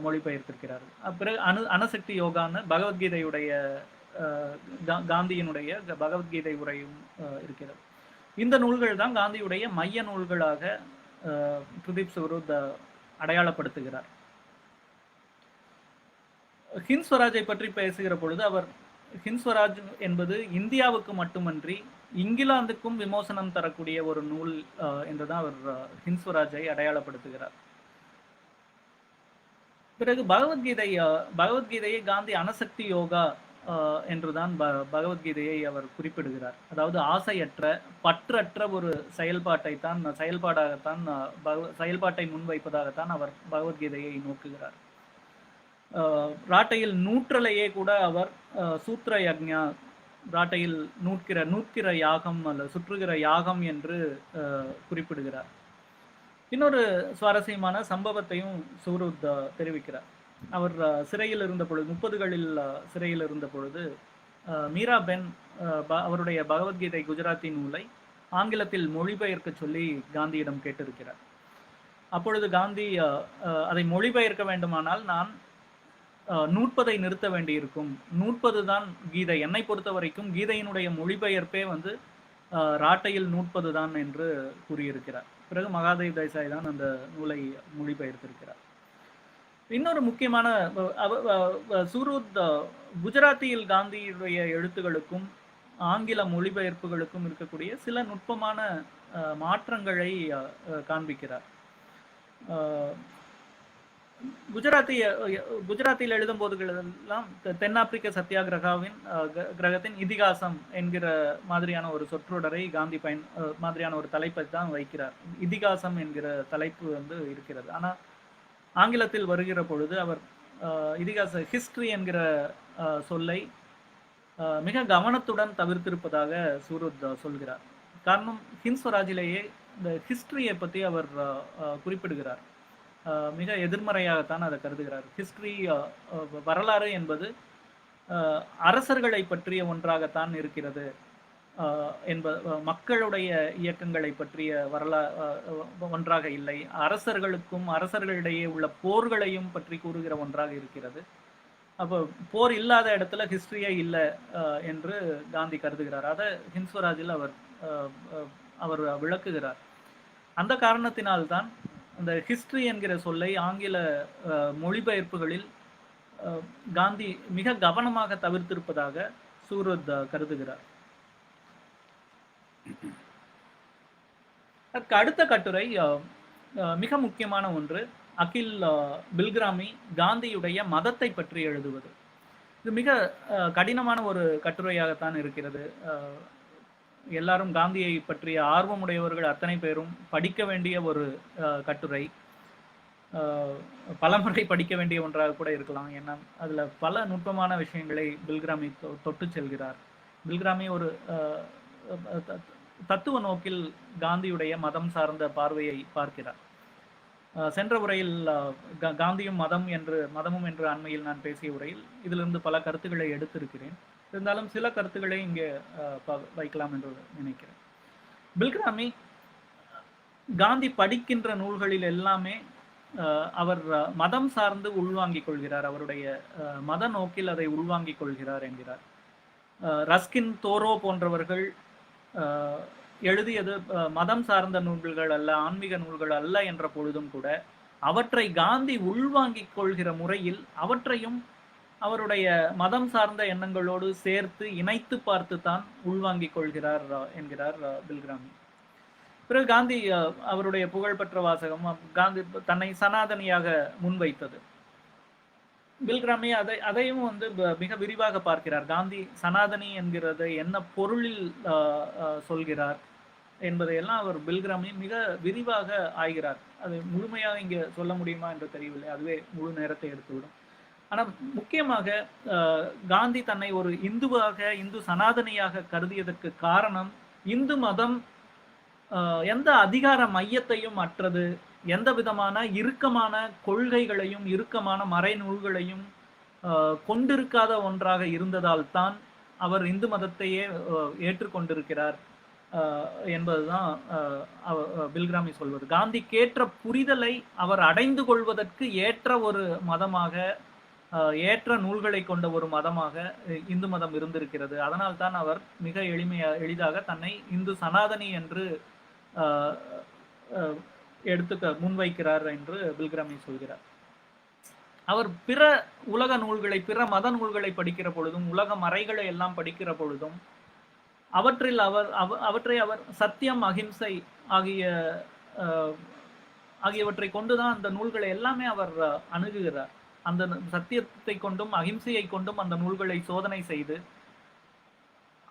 மொழிபெயர்த்திருக்கிறார்கள். பிறகு அணுசக்தி யோகான்னு பகவத்கீதையுடைய, காந்தியினுடைய பகவத்கீதை உரையும் இருக்கிறது. இந்த நூல்கள் தான் காந்தியுடைய மைய நூல்களாக ட்ரிதிப் சுஹ்ருத் அடையாளப்படுத்துகிறார். ஹிந்த் ஸ்வராஜை பற்றி பேசுகிற பொழுது அவர் ஹிந்த் ஸ்வராஜ் என்பது இந்தியாவுக்கு மட்டுமன்றி இங்கிலாந்துக்கும் விமோசனம் தரக்கூடிய ஒரு நூல் என்றுதான் அவர் ஹிந்த் ஸ்வராஜை அடையாளப்படுத்துகிறார். பிறகு பகவத்கீதையை காந்தி அணுசக்தி யோகா என்றுதான் பகவத்கீதையை அவர் குறிப்பிடுகிறார். அதாவது ஆசையற்ற, பற்றற்ற ஒரு செயல்பாட்டை முன்வைப்பதாகத்தான் அவர் பகவத்கீதையை நோக்குகிறார். ராட்டையில் நூற்றலையே கூட அவர் சூத்திர யக்ஞா, ராட்டையில் நூற்கிற யாகம் அல்ல சுற்றுகிற யாகம் என்று குறிப்பிடுகிறார். இன்னொரு சுவாரஸ்யமான சம்பவத்தையும் சுஹ்ருத் தெரிவிக்கிறார். அவர் சிறையில் இருந்த பொழுது, 30களில் சிறையில் இருந்த பொழுது, மீரா பென் அவருடைய பகவத்கீதை குஜராத்தி நூலை ஆங்கிலத்தில் மொழிபெயர்க்க சொல்லி காந்தியிடம் கேட்டிருக்கிறார். அப்பொழுது காந்தி அதை மொழிபெயர்க்க வேண்டுமானால் நான் நூற்பதை நிறுத்த வேண்டியிருக்கும். 100 தான் கீதை. என்னை பொறுத்த வரைக்கும் கீதையினுடைய மொழிபெயர்ப்பே வந்து ராட்டையில் 100 தான் என்று கூறியிருக்கிறார். பிறகு மகாதேவ் தேசாய் தான் அந்த நூலை மொழிபெயர்த்திருக்கிறார். இன்னொரு முக்கியமான சூரத் குஜராத்தியில் காந்தியுடைய எழுத்துகளுக்கும் ஆங்கில மொழிபெயர்ப்புகளுக்கும் இருக்கக்கூடிய சில நுட்பமான மாற்றங்களை காண்பிக்கிறார். குஜராத்தில் எழுதும் போதுகளெல்லாம் தென்னாப்பிரிக்க சத்தியாகிரகாவின் கிரகத்தின் இதிகாசம் என்கிற மாதிரியான ஒரு சொற்றொடரை காந்தி மாதிரியான ஒரு தலைப்பை தான் வைக்கிறார். இதிகாசம் என்கிற தலைப்பு வந்து இருக்கிறது. ஆனால் ஆங்கிலத்தில் வருகிற பொழுது அவர் இதிகாச ஹிஸ்டரி என்கிற சொல்லை மிக கவனத்துடன் தவிர்த்திருப்பதாக சூரத் சொல்கிறார். காரணம், ஹிந்த் ஸ்வராஜிலேயே இந்த ஹிஸ்டரியை பற்றி அவர் குறிப்பிடுகிறார். மிக எதிர்மறையாகத்தான் அதை கருதுகிறார். ஹிஸ்டரி, வரலாறு என்பது அரசர்களை பற்றிய ஒன்றாகத்தான் இருக்கிறது மக்களுடைய இயக்கங்களை பற்றிய ஒன்றாக இல்லை. அரசர்களுக்கும் அரசர்களிடையே உள்ள போர்களையும் பற்றி கூறுகிற ஒன்றாக இருக்கிறது. அப்போ போர் இல்லாத இடத்துல ஹிஸ்டரியே இல்லை என்று காந்தி கருதுகிறார். அதை ஹிந்த் ஸ்வராஜில் அவர் விளக்குகிறார். அந்த காரணத்தினால்தான் அந்த ஹிஸ்டரி என்கிற சொல்லை ஆங்கில மொழிபெயர்ப்புகளில் காந்தி மிக கவனமாக தவிர்த்திருப்பதாக சூரத் கருதுகிறார். அதற்கு அடுத்த கட்டுரை மிக முக்கியமான ஒன்று. அகில் பில்கிராமி காந்தியுடைய மதத்தை பற்றி எழுதுவது. இது மிக கடினமான ஒரு கட்டுரையாகத்தான் இருக்கிறது. எல்லாரும் காந்தியை பற்றிய ஆர்வமுடையவர்கள் அத்தனை பேரும் படிக்க வேண்டிய ஒரு கட்டுரை. பலமுறை படிக்க வேண்டிய ஒன்றாக கூட இருக்கலாம். ஏன்னா அதில் பல நுட்பமான விஷயங்களை பில்கிராமி தொட்டு செல்கிறார். பில்கிராமி ஒரு தத்துவ நோக்கில் காந்தியுடைய மதம் சார்ந்த பார்வையை பார்க்கிறார். சென்ற உரையில் காந்தியும் மதமும் என்று அண்மையில் நான் பேசிய உரையில் இதிலிருந்து பல கருத்துக்களை எடுத்திருக்கிறேன். இருந்தாலும் சில கருத்துக்களை இங்கே வைக்கலாம் என்று நினைக்கிறேன். பில்கிராமி காந்தி படிக்கின்ற நூல்களில் எல்லாமே அவர் மதம் சார்ந்து உள்வாங்கிக் கொள்கிறார். அவருடைய மத நோக்கில் அதை உள்வாங்கிக் கொள்கிறார் என்கிறார். ரஸ்கின், தோரோ போன்றவர்கள் எழுதியது மதம் சார்ந்த நூல்கள் அல்ல, ஆன்மீக நூல்கள் அல்ல என்ற பொழுதும் கூட அவற்றை காந்தி உள்வாங்கிக் கொள்கிற முறையில் அவற்றையும் அவருடைய மதம் சார்ந்த எண்ணங்களோடு சேர்த்து இணைத்து பார்த்து தான் உள்வாங்கிக் கொள்கிறார் என்கிறார் பில்கிராமி. பிறகு காந்தி அவருடைய புகழ்பெற்ற வாசகம் காந்தி தன்னை சனாதனியாக முன்வைத்தது. பில்கிராமி அதையும் வந்து மிக விரிவாக பார்க்கிறார். காந்தி சனாதனி என்கிறதை என்ன பொருளில் சொல்கிறார் என்பதையெல்லாம் அவர் பில்கிராமி மிக விரிவாக ஆய்கிறார். அது முழுமையாக இங்கே சொல்ல முடியுமா என்று தெரியவில்லை, அதுவே முழு நேரத்தை எடுத்துவிடும். ஆனால் முக்கியமாக காந்தி தன்னை ஒரு இந்து சனாதனியாக கருதியதற்கு காரணம், இந்து மதம் எந்த அதிகார மையத்தையும் அற்றது, எந்த விதமான இறுக்கமான கொள்கைகளையும் இறுக்கமான மறைநூல்களையும் கொண்டிருக்காத ஒன்றாக இருந்ததால் தான் அவர் இந்து மதத்தையே ஏற்றுக்கொண்டிருக்கிறார் என்பதுதான் பில்கிராமி சொல்வது. காந்திக்கேற்ற புரிதலை அவர் அடைந்து கொள்வதற்கு ஏற்ற ஒரு மதமாக, ஏற்ற நூல்களை கொண்ட ஒரு மதமாக இந்து மதம் இருந்திருக்கிறது. அதனால் தான் அவர் மிக எளிதாக தன்னை இந்து சனாதனி என்று முன்வைக்கிறார் என்று பில்கிராமி சொல்கிறார். அவர் பிற உலக நூல்களை, பிற மத நூல்களை படிக்கிற பொழுதும், உலக மறைகளை எல்லாம் படிக்கிற பொழுதும் அவற்றை அவர் சத்தியம், அகிம்சை ஆகியவற்றை கொண்டுதான் அந்த நூல்களை எல்லாமே அவர் அணுகுகிறார். அந்த சத்தியத்தை கொண்டும் அகிம்சையை கொண்டும் அந்த நூல்களை சோதனை செய்து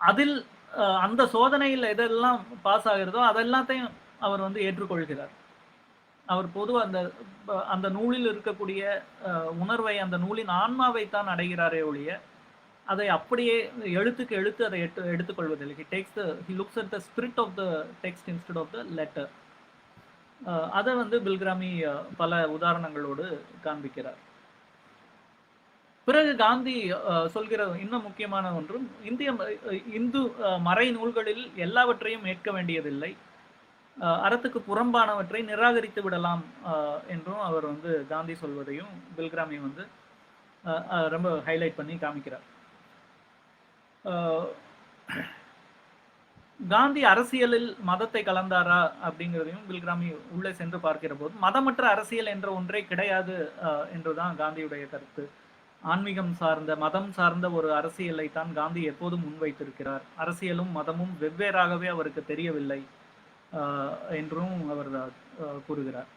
அதில் அந்த சோதனையில் எதெல்லாம் பாஸ் ஆகிறதோ அதெல்லாத்தையும் அவர் வந்து ஏற்றுக்கொள்கிறார். அவர் பொதுவாக அந்த நூலில் இருக்கக்கூடிய உணர்வை, அந்த நூலின் ஆன்மாவை தான் அடைகிறாரே ஒழிய அதை அப்படியே எழுத்துக்கு எழுத்து அதை எடுத்துக்கொள்வதில்லை. he looks at the spirit of the text instead of the letter. அதை வந்து பில்கிராமி பல உதாரணங்களோடு காண்பிக்கிறார். பிறகு காந்தி சொல்கிற இன்னும் முக்கியமான ஒன்றும், இந்து மறை நூல்களில் எல்லாவற்றையும் ஏற்க வேண்டியதில்லை, அறத்துக்கு புறம்பானவற்றை நிராகரித்து விடலாம் என்றும் அவர் வந்து காந்தி சொல்வதையும் பில்கிராமி வந்து ரொம்ப ஹைலைட் பண்ணி காமிக்கிறார். காந்தி அரசியலில் மதத்தை கலந்தாரா அப்படிங்கிறதையும் பில்கிராமி உள்ளே சென்று பார்க்கிற போது மதமற்ற அரசியல் என்ற ஒன்றே கிடையாது என்றுதான் காந்தியுடைய கருத்து. ஆன்மீகம் சார்ந்த மதம் சார்ந்த ஒரு அரசியலை தான் காந்தி எப்போதும் முன்வைத்திருக்கிறார். அரசியலும் மதமும் வெவ்வேறாகவே அவருக்கு தெரியவில்லை என்றும் அவர் கூறுகிறார்.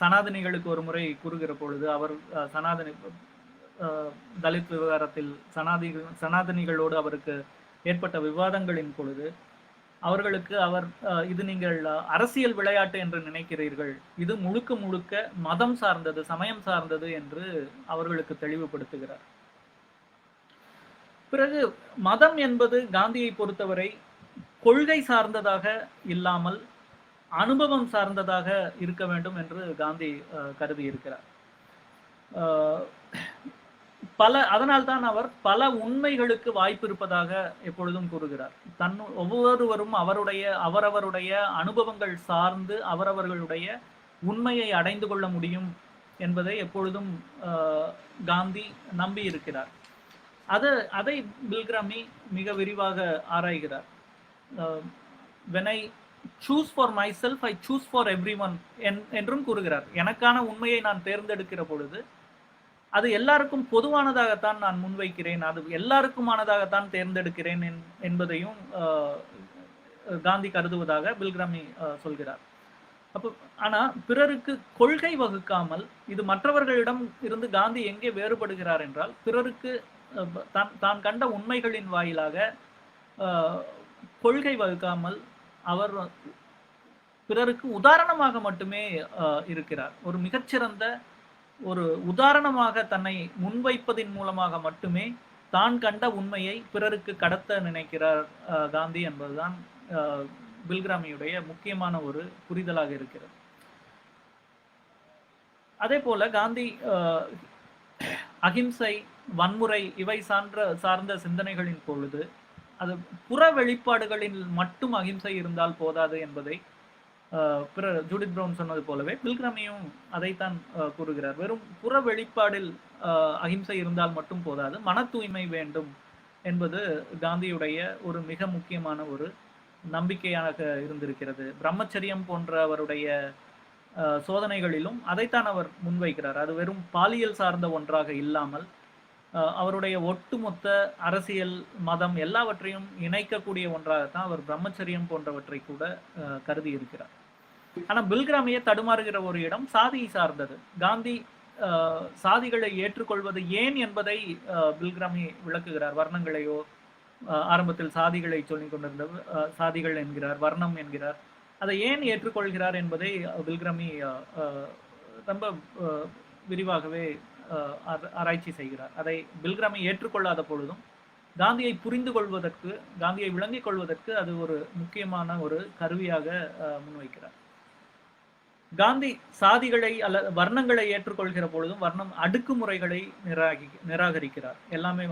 சனாதனிகளுக்கு ஒரு முறை கூறுகிற பொழுது அவர் சனாதனி தலித் விவகாரத்தில் சனாதனிகளோடு அவருக்கு ஏற்பட்ட விவாதங்களின் பொழுது அவர்களுக்கு அவர் இது நீங்கள் அரசியல் விளையாட்டு என்று நினைக்கிறீர்கள், இது முழுக்க முழுக்க மதம் சார்ந்தது, சமயம் சார்ந்தது என்று அவர்களுக்கு தெளிவுபடுத்துகிறார். பிறகு மதம் என்பது காந்தியை பொறுத்தவரை கொள்கை சார்ந்ததாக இல்லாமல் அனுபவம் சார்ந்ததாக இருக்க வேண்டும் என்று காந்தி கருதி இருக்கிறார். அதனால்தான் அவர் பல உண்மைகளுக்கு வாய்ப்பு இருப்பதாக எப்பொழுதும் கூறுகிறார். ஒவ்வொருவரும் அவரவருடைய அனுபவங்கள் சார்ந்து அவரவர்களுடைய உண்மையை அடைந்து கொள்ள முடியும் என்பதை எப்பொழுதும் காந்தி நம்பி இருக்கிறார். அதை பில்கிராமி மிக விரிவாக ஆராய்கிறார். when I choose for myself, I choose for everyone என்றும் கூறுகிறார். எனக்கான உண்மையை நான் தேர்ந்தெடுக்கிற பொழுது அது எல்லாருக்கும் பொதுவானதாகத்தான் நான் முன்வைக்கிறேன், அது எல்லாருக்குமானதாகத்தான் தேர்ந்தெடுக்கிறேன் என்பதையும் காந்தி கருதுவதாக பில்கிராமி சொல்கிறார். ஆனா பிறருக்கு கொள்கை வகுக்காமல், இது மற்றவர்களிடம் இருந்து காந்தி எங்கே வேறுபடுகிறார் என்றால், பிறருக்கு தான் கண்ட உண்மைகளின் வாயிலாக கொள்கை வகுக்காமல் அவர் பிறருக்கு உதாரணமாக மட்டுமே இருக்கிறார். ஒரு மிகச்சிறந்த ஒரு உதாரணமாக தன்னை முன்வைப்பதின் மூலமாக மட்டுமே தான் கண்ட உண்மையை பிறருக்கு கடத்த நினைக்கிறார் காந்தி என்பதுதான் பில்கிராமியுடைய முக்கியமான ஒரு புரிதலாக இருக்கிறது. அதே போல காந்தி அகிம்சை, வன்முறை இவை சார்ந்த சிந்தனைகளின் பொழுது அது புற வெளிப்பாடுகளில் மட்டும் அகிம்சை இருந்தால் போதாது என்பதை ஜூடித் பிரவுன் சொன்னது போலவே பில்கிராமியும் அதைத்தான் கூறுகிறார். வெறும் புற வெளிப்பாடில் அகிம்சை இருந்தால் மட்டும் போதாது, மன தூய்மை வேண்டும் என்பது காந்தியுடைய ஒரு மிக முக்கியமான ஒரு நம்பிக்கையாக இருந்திருக்கிறது. பிரம்மச்சரியம் போன்ற அவருடைய சோதனைகளிலும் அதைத்தான் அவர் முன்வைக்கிறார். அது வெறும் பாலியல் சார்ந்த ஒன்றாக இல்லாமல் அவருடைய ஒட்டுமொத்த அரசியல், மதம் எல்லாவற்றையும் இணைக்கக்கூடிய ஒன்றாகத்தான் அவர் பிரம்மச்சரியம் போன்றவற்றை கூட கருதி இருக்கிறார். ஆனா பில்கிராமியை தடுமாறுகிற ஒரு இடம் சாதி சார்ந்தது. காந்தி சாதிகளை ஏற்றுக்கொள்வது ஏன் என்பதை பில்கிராமி விளக்குகிறார். வர்ணங்களையோ ஆரம்பத்தில் சாதிகளை சொல்லிக் கொண்டிருந்த சாதிகள் என்கிறார், வர்ணம் என்கிறார். அதை ஏன் ஏற்றுக்கொள்கிறார் என்பதை பில்கிராமி ரொம்ப விரிவாகவே ஆராய்ச்சி செய்கிறார். அதை பில்கிராமி ஏற்றுக்கொள்ளாத பொழுதும் காந்தியை புரிந்து கொள்வதற்கு, காந்தியை விளங்கிக் கொள்வதற்கு அது ஒரு முக்கியமான ஒரு கருவியாக முன்வைக்கிறார். காந்தி சாதிகளை அல்லது வர்ணங்களை ஏற்றுக்கொள்கிற பொழுதும் வர்ணம் அடக்குமுறைகளை நிராகரிக்கிறார். எல்லாமே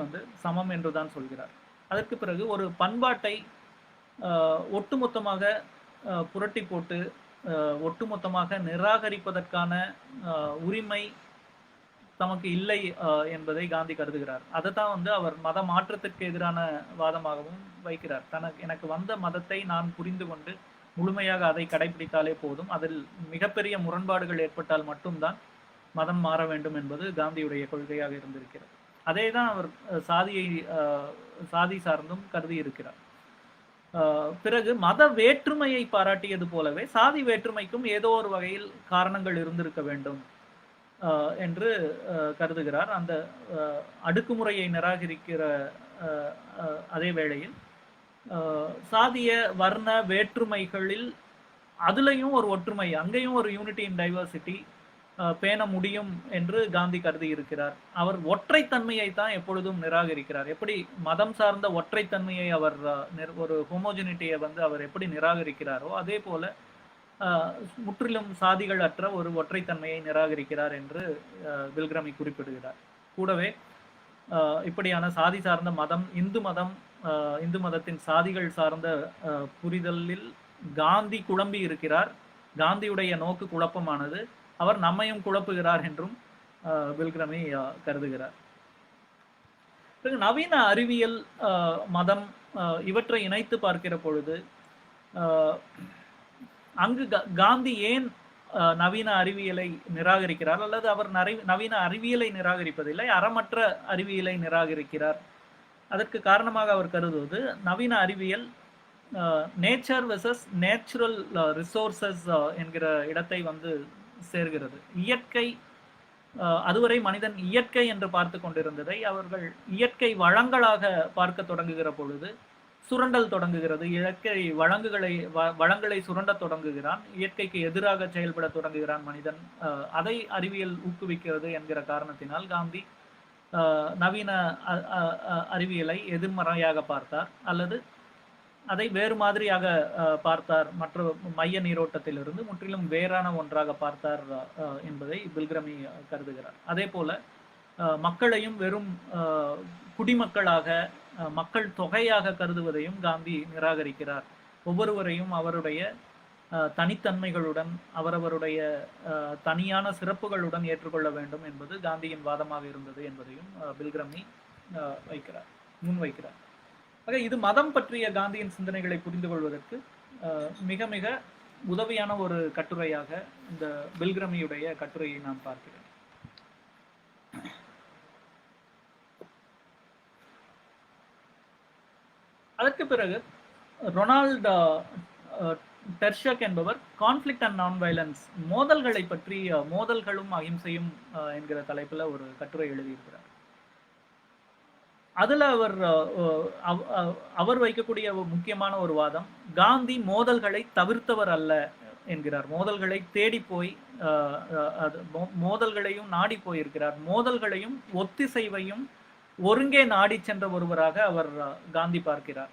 சமம் என்றுதான் சொல்கிறார். அதற்கு பிறகு ஒரு பண்பாட்டை ஒட்டுமொத்தமாக புரட்டி போட்டு ஒட்டுமொத்தமாக நிராகரிப்பதற்கான உரிமை தமக்கு இல்லை என்பதை காந்தி கருதுகிறார். அதைத்தான் அவர் மத மாற்றத்திற்கு எதிரான வாதமாகவும் வைக்கிறார். எனக்கு வந்த மதத்தை நான் புரிந்து கொண்டு முழுமையாக அதை கடைபிடித்தாலே போதும், அதில் மிகப்பெரிய முரண்பாடுகள் ஏற்பட்டால் மட்டும்தான் மதம் மாற வேண்டும் என்பது காந்தியுடைய கொள்கையாக இருந்திருக்கிறது. அதே தான் அவர் சாதி சார்ந்தும் கருதி இருக்கிறார். பிறகு மத வேற்றுமையை பாராட்டியது போலவே சாதி வேற்றுமைக்கும் ஏதோ ஒரு வகையில் காரணங்கள் இருந்திருக்க வேண்டும் என்று கருதுகிறார். அந்த அடுக்குமுறையை நிராகரிக்கிற அதே வேளையில் சாதிய வர்ண வேற்றுமைகளில் அதுலேயும் ஒரு ஒற்றுமை, அங்கேயும் ஒரு யூனிட்டி இன் டைவர்சிட்டி பேண முடியும் என்று காந்தி கருதி இருக்கிறார். அவர் ஒற்றைத்தன்மையை தான் எப்பொழுதும் நிராகரிக்கிறார். எப்படி மதம் சார்ந்த ஒற்றைத்தன்மையை அவர் ஒரு ஹோமோஜெனிட்டியை அவர் எப்படி நிராகரிக்கிறாரோ அதே போல முற்றிலும் சாதிகள் அற்ற ஒரு ஒற்றைத்தன்மையை நிராகரிக்கிறார் என்று பில்கிராமி குறிப்பிடுகிறார். கூடவே இப்படியான சாதி சார்ந்த மதம், இந்து மதத்தின் சாதிகள் சார்ந்த புரிதலில் காந்தி குழம்பி இருக்கிறார். காந்தியுடைய நோக்கு குழப்பமானது, அவர் நம்மையும் குழப்புகிறார் என்றும் பில்கிராமி கருதுகிறார். பிறகு நவீன அறிவியல், மதம், இவற்றை இணைத்து பார்க்கிற பொழுது அங்கு காந்தி ஏன் நவீன அறிவியலை நிராகரிக்கிறார், அல்லது அவர் நவீன அறிவியலை நிராகரிப்பதில்லை, அறமற்ற அறிவியலை நிராகரிக்கிறார்? அதற்கு காரணமாக அவர் கருதுவது நவீன அறிவியல் நேச்சர் வெர்சஸ் நேச்சுரல் ரிசோர்சஸ் என்கிற இடத்தை வந்து சேர்கிறது. இயற்கை, அதுவரை மனிதன் இயற்கை என்று பார்த்து கொண்டிருந்ததை அவர்கள் இயற்கை வளங்களாக பார்க்க தொடங்குகிற பொழுது சுரண்டல் தொடங்குகிறது. இயற்கை வளங்களை சுரண்ட தொடங்குகிறான், இயற்கைக்கு எதிராக செயல்பட தொடங்குகிறான் மனிதன். அதை அறிவியல் ஊக்குவிக்கிறது என்கிற காரணத்தினால் காந்தி நவீன அறிவியலை எதிர்மறையாக பார்த்தார், அல்லது அதை வேறு மாதிரியாக பார்த்தார், மற்ற மைய நீரோட்டத்திலிருந்து முற்றிலும் வேறான ஒன்றாக பார்த்தார் என்பதை பில்கிரமி கருதுகிறார். அதே போல மக்களையும் வெறும் குடிமக்களாக, மக்கள் தொகையாக கருதுவதையும் காந்தி நிராகரிக்கிறார். ஒவ்வொருவரையும் அவருடைய தனித்தன்மைகளுடன், அவரவருடைய தனியான சிறப்புகளுடன் ஏற்றுக்கொள்ள வேண்டும் என்பது காந்தியின் வாதமாக இருந்தது என்பதையும் பில்கிரமி முன்வைக்கிறார். ஆக இது மதம் பற்றிய காந்தியின் சிந்தனைகளை புரிந்து கொள்வதற்கு மிக மிக உதவியான ஒரு கட்டுரையாக இந்த பில்கிரமியுடைய கட்டுரையை நாம் பார்க்கிறோம். அதற்கு பிறகு ரொனால்ட் டெர்ஷக் என்பவர் கான்ஃப்ளிக்ட் அண்ட் நான் வயலன்ஸ், மோதல்களை பற்றி, மோதல்களும் அகிம்சையும் என்கிற தலைப்பில் ஒரு கட்டுரை எழுதியிருக்கிறார். அதுல அவர் வைக்கக்கூடிய முக்கியமான ஒரு வாதம், காந்தி மோதல்களை தவிர்த்தவர் அல்ல என்கிறார். மோதல்களை தேடி போய் மோதல்களையும் நாடி போயிருக்கிறார். மோதல்களையும் ஒத்திசைவையும் ஒருங்கே நாடி சென்ற ஒருவராக அவர் காந்தி பார்க்கிறார்.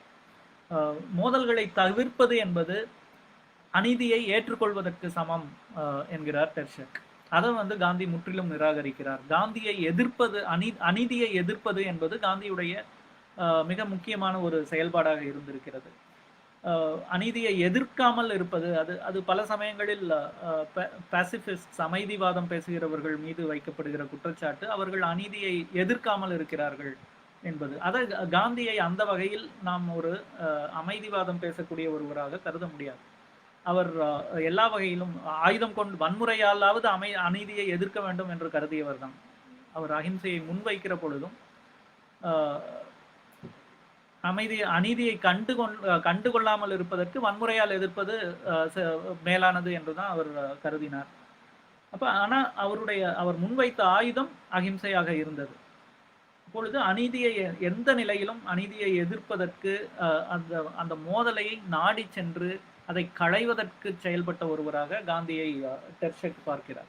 மோதல்களை தவிர்ப்பது என்பது அநீதியை ஏற்றுக்கொள்வதற்கு சமம் என்கிறார் டெர்ஷக். அதை வந்து காந்தி முற்றிலும் நிராகரிக்கிறார். காந்தியை எதிர்ப்பது, அநீதியை எதிர்ப்பது என்பது காந்தியுடைய மிக முக்கியமான ஒரு செயல்பாடாக இருந்திருக்கிறது. அநீதியை எதிர்க்காமல் இருப்பது, அது பல சமயங்களில் பாசிபிஸ்ட், அமைதிவாதம் பேசுகிறவர்கள் மீது வைக்கப்படுகிற குற்றச்சாட்டு, அவர்கள் அநீதியை எதிர்க்காமல் இருக்கிறார்கள் என்பது. அதை காந்தியை அந்த வகையில் நாம் ஒரு அமைதிவாதம் பேசக்கூடிய ஒருவராக கருத முடியாது. அவர் எல்லா வகையிலும் ஆயுதம் கொண்டு வன்முறையாலாவது அநீதியை எதிர்க்க வேண்டும் என்று கருதியவர் தான். அவர் அகிம்சையை முன்வைக்கிற பொழுதும் அநீதியை கண்டுகொள்ளாமல் இருப்பதற்கு வன்முறையால் எதிர்ப்பது மேலானது என்றுதான் அவர் கருதினார். ஆனா அவர் முன்வைத்த ஆயுதம் அகிம்சையாக இருந்தது. அப்பொழுது அநீதியை எந்த நிலையிலும் அநீதியை எதிர்ப்பதற்கு அந்த மோதலை நாடி சென்று அதை களைவதற்கு செயல்பட்ட ஒருவராக காந்தியை டெர்ஷக் பார்க்கிறார்.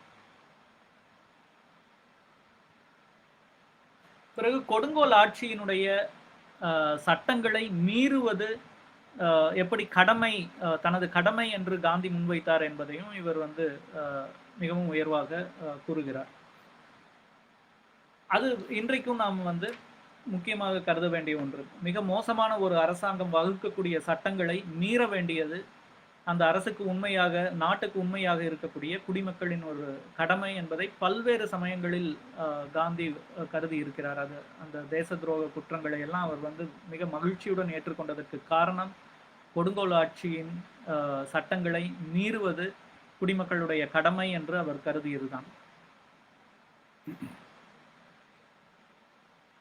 பிறகு கொடுங்கோல் ஆட்சியினுடைய சட்டங்களை மீறுவது எப்படி தனது கடமை என்று காந்தி முன்வைத்தார் என்பதையும் இவர் வந்து மிகவும் உயர்வாக கூறுகிறார். அது இன்றைக்கும் நாம் வந்து முக்கியமாக கருத வேண்டிய ஒன்று. மிக மோசமான ஒரு அரசாங்கம் வகுக்கக்கூடிய சட்டங்களை மீற வேண்டியது அந்த அரசுக்கு உண்மையாக, நாட்டுக்கு உண்மையாக இருக்கக்கூடிய குடிமக்களின் ஒரு கடமை என்பதை பல்வேறு சமயங்களில் காந்தி கருதி இருக்கிறார். அந்த தேச துரோக குற்றங்களை எல்லாம் அவர் வந்து மிக மகிழ்ச்சியுடன் ஏற்றுக்கொண்டதற்கு காரணம் கொடுங்கோல் ஆட்சியின் சட்டங்களை மீறுவது குடிமக்களுடைய கடமை என்று அவர் கருதியதுதான்.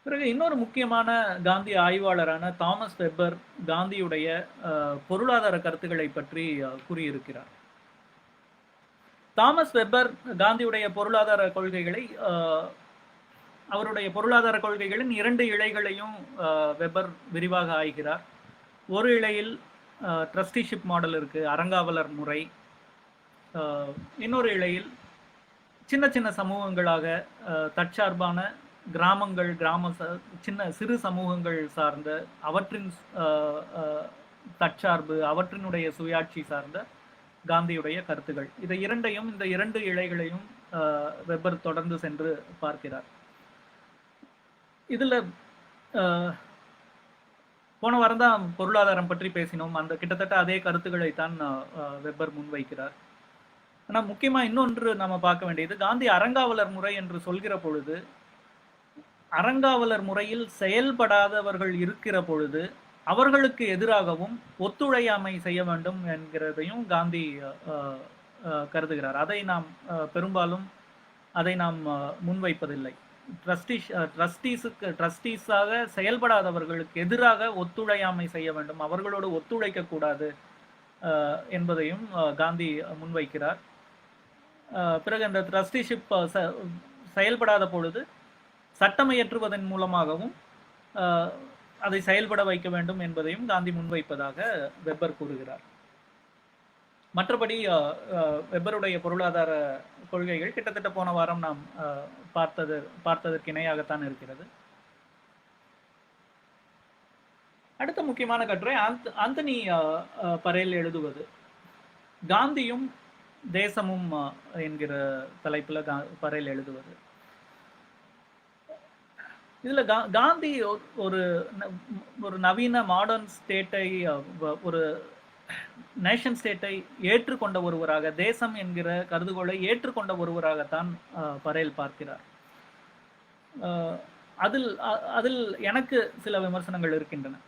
பிறகு இன்னொரு முக்கியமான காந்தி ஆய்வாளரான தாமஸ் வெப்பர் காந்தியுடைய பொருளாதார கருத்துக்களை பற்றி கூறியிருக்கிறார். தாமஸ் வெப்பர் காந்தியுடைய பொருளாதார கொள்கைகளை, அவருடைய பொருளாதார கொள்கைகளின் 2 இழைகளையும் வெப்பர் விரிவாக ஆய்கிறார். ஒரு இழையில் ட்ரஸ்டிஷிப் மாடல் இருக்கு, அறங்காவலர் முறை. இன்னொரு இழையில் சின்ன சின்ன சமூகங்களாக தற்சார்பான கிராமங்கள், சிறு சமூகங்கள் சார்ந்த, அவற்றின் தற்சார்பு, அவற்றினுடைய சுயாட்சி சார்ந்த காந்தியுடைய கருத்துகள். இந்த 2 இழைகளையும் வெப்பர் தொடர்ந்து சென்று பார்க்கிறார். இதுல போன வாரம் தான் பொருளாதாரம் பற்றி பேசினோம். அந்த கிட்டத்தட்ட அதே கருத்துக்களை தான் வெப்பர் முன்வைக்கிறார். ஆனா முக்கியமா இன்னொன்று நாம பார்க்க வேண்டியது, காந்தி அறங்காவலர் முறை என்று சொல்கிற பொழுது அறங்காவலர் முறையில் செயல்படாதவர்கள் இருக்கிற பொழுது அவர்களுக்கு எதிராகவும் ஒத்துழையாமை செய்ய வேண்டும் என்கிறதையும் காந்தி கருதுகிறார். அதை நாம் பெரும்பாலும் முன்வைப்பதில்லை. ட்ரஸ்டீஸாக செயல்படாதவர்களுக்கு எதிராக ஒத்துழையாமை செய்ய வேண்டும், அவர்களோடு ஒத்துழைக்க கூடாது என்பதையும் காந்தி முன்வைக்கிறார். பிறகு அந்த ட்ரஸ்டிஷிப் செயல்படாத பொழுது சட்டம் இயற்றுவதன் மூலமாகவும் அதை செயல்பட வைக்க வேண்டும் என்பதையும் காந்தி முன்வைப்பதாக வெப்பர் கூறுகிறார். மற்றபடி வெப்பருடைய பொருளாதார கொள்கைகள் கிட்டத்தட்ட போன வாரம் நாம் பார்த்ததற்கு இணையாகத்தான் இருக்கிறது. அடுத்த முக்கியமான கட்டுரை ஆந்தனி பரேல் எழுதுவது காந்தியும் தேசமும் என்கிற தலைப்பில் பரேல் எழுதுவது. இதுல காந்தி ஒரு நவீன மாடர்ன் ஸ்டேட்டை, ஒரு நேஷன் ஸ்டேட்டை ஏற்றுக்கொண்ட ஒருவராக, தேசம் என்கிற கருதுகோளை ஏற்றுக்கொண்ட ஒருவராகத்தான் பரேல் பார்க்கிறார். அதில் எனக்கு சில விமர்சனங்கள் இருக்கின்றன.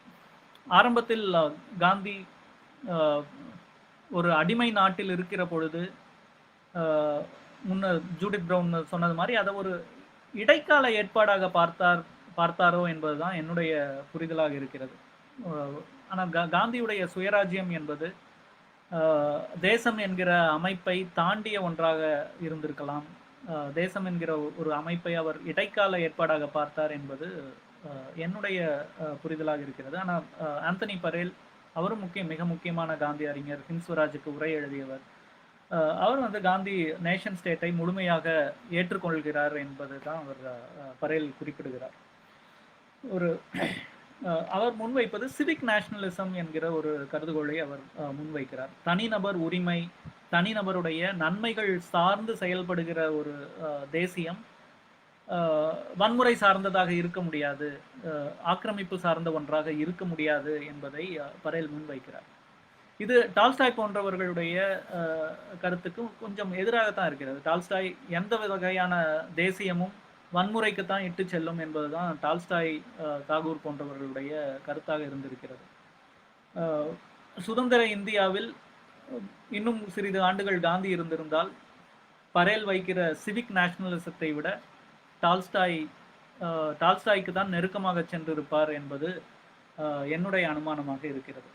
ஆரம்பத்தில் காந்தி ஒரு அடிமை நாட்டில் இருக்கிற பொழுது முன்னர் ஜூடித் பிரவுன் சொன்னது மாதிரி அதை ஒரு இடைக்கால ஏற்பாடாக பார்த்தாரோ என்பதுதான் என்னுடைய புரிதலாக இருக்கிறது. ஆனால் காந்தியுடைய சுயராஜ்யம் என்பது தேசம் என்கிற அமைப்பை தாண்டிய ஒன்றாக இருந்திருக்கலாம். தேசம் என்கிற ஒரு அமைப்பை அவர் இடைக்கால ஏற்பாடாக பார்த்தார் என்பது என்னுடைய புரிதலாக இருக்கிறது. ஆனால் ஆந்தனி பரேல் அவரும் மிக முக்கியமான காந்தி அறிஞர், ஹிந்த் ஸ்வராஜுக்கு உரை எழுதியவர். அவர் காந்தி நேஷன் ஸ்டேட்டை முழுமையாக ஏற்றுக்கொள்கிறார் என்பது தான் அவர் பரேல் குறிப்பிடுகிறார். அவர் முன்வைப்பது சிவிக் நேஷனலிசம் என்கிற ஒரு கருதுகோளை அவர் முன்வைக்கிறார். தனிநபர் உரிமை, தனிநபருடைய நன்மைகள் சார்ந்து செயல்படுகிற ஒரு தேசியம் வன்முறை சார்ந்ததாக இருக்க முடியாது, ஆக்கிரமிப்பு சார்ந்த ஒன்றாக இருக்க முடியாது என்பதை பரேல் முன்வைக்கிறார். இது டால்ஸ்டாய் போன்றவர்களுடைய கருத்துக்கும் கொஞ்சம் எதிராகத்தான் இருக்கிறது. டால்ஸ்டாய் எந்த வகையான தேசியமும் வன்முறைக்குத்தான் இட்டு செல்லும் என்பதுதான் டால்ஸ்டாய், தாகூர் போன்றவர்களுடைய கருத்தாக இருந்திருக்கிறது. சுதந்திர இந்தியாவில் இன்னும் சிறிது ஆண்டுகள் காந்தி இருந்திருந்தால் பரேல் வைக்கிற சிவிக் நேஷனலிசத்தை விட டால்ஸ்டாய்க்கு தான் நெருக்கமாக சென்றிருப்பார் என்பது என்னுடைய அனுமானமாக இருக்கிறது.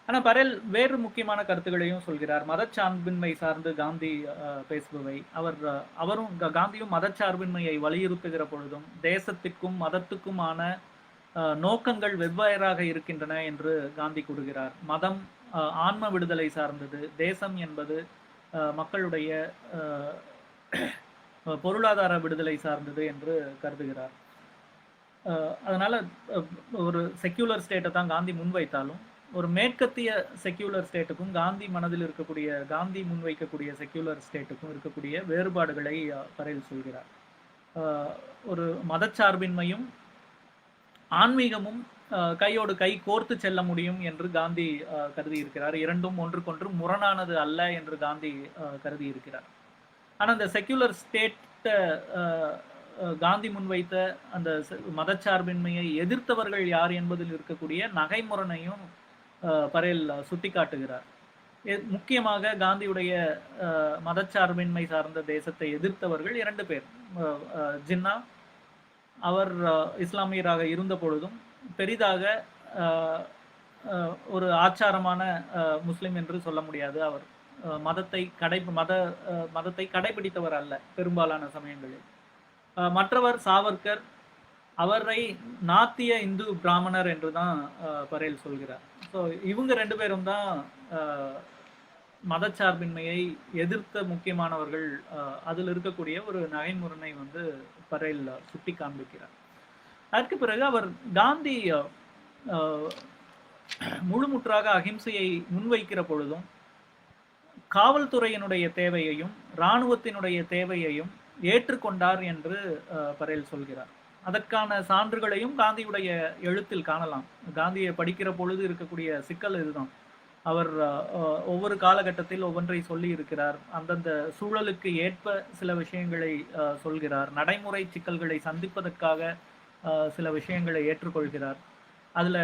ஆனால் பரேல் வேறு முக்கியமான கருத்துக்களையும் சொல்கிறார். மதச்சார்பின்மை சார்ந்து காந்தி பேசுபவை. காந்தியும் மதச்சார்பின்மையை வலியுறுத்துகிற பொழுதும் தேசத்திற்கும் மதத்துக்குமான நோக்கங்கள் வெவ்வேறாக இருக்கின்றன என்று காந்தி கூறுகிறார். மதம் ஆன்ம விடுதலை சார்ந்தது, தேசம் என்பது மக்களுடைய பொருளாதார விடுதலை சார்ந்தது என்று கருதுகிறார். அதனால ஒரு செக்யூலர் ஸ்டேட்டை தான் காந்தி முன்வைத்தாலும் ஒரு மேற்கத்திய செக்யூலர் ஸ்டேட்டுக்கும் காந்தி முன்வைக்கக்கூடிய செக்யூலர் ஸ்டேட்டுக்கும் இருக்கக்கூடிய வேறுபாடுகளை பரேல் சொல்கிறார். ஒரு மதச்சார்பின்மையும் ஆன்மீகமும் கையோடு கை கோர்த்து செல்ல முடியும் என்று காந்தி கருதி இருக்கிறார். இரண்டும் ஒன்றுக்கொன்று முரணானது அல்ல என்று காந்தி கருதி இருக்கிறார். ஆனால் அந்த செக்யூலர் ஸ்டேட்டை காந்தி முன்வைத்த அந்த மதச்சார்பின்மையை எதிர்த்தவர்கள் யார் என்பதில் இருக்கக்கூடிய நகைமுரணையும் பரேல் சுட்டி காட்டுகிறார். முக்கியமாக காந்தியுடைய மதச்சார்பின்மை சார்ந்த தேசத்தை எதிர்த்தவர்கள் 2 பேர். ஜின்னா, அவர் இஸ்லாமியராக இருந்த பொழுதும் பெரிதாக ஒரு ஆச்சாரமான முஸ்லிம் என்று சொல்ல முடியாது. அவர் மதத்தை கடைபிடித்தவர் அல்ல பெரும்பாலான சமயங்களில். மற்றவர் சாவர்கர், அவரை நாத்திய இந்து பிராமணர் என்று தான் பரேல் சொல்கிறார். ஸோ இவங்க 2 பேரும் தான் மதச்சார்பின்மையை எதிர்த்த முக்கியமானவர்கள். அதில் இருக்கக்கூடிய ஒரு நகைமுரணை பரேல் சுட்டி காண்பிக்கிறார். அதற்கு பிறகு அவர் காந்தி முழுமுற்றாக அகிம்சையை முன்வைக்கிற பொழுதும் காவல்துறையினுடைய தேவையையும் இராணுவத்தினுடைய தேவையையும் ஏற்றுக்கொண்டார் என்று பரேல் சொல்கிறார். அதற்கான சான்றுகளையும் காந்தியுடைய எழுத்தில் காணலாம். காந்தியை படிக்கிற பொழுது இருக்கக்கூடிய சிக்கல் இதுதான். அவர் ஒவ்வொரு காலகட்டத்தில் ஒவ்வொன்றை சொல்லி இருக்கிறார். அந்தந்த சூழலுக்கு ஏற்ப சில விஷயங்களை சொல்கிறார். நடைமுறை சிக்கல்களை சந்திப்பதற்காக சில விஷயங்களை ஏற்றுக்கொள்கிறார். அதுல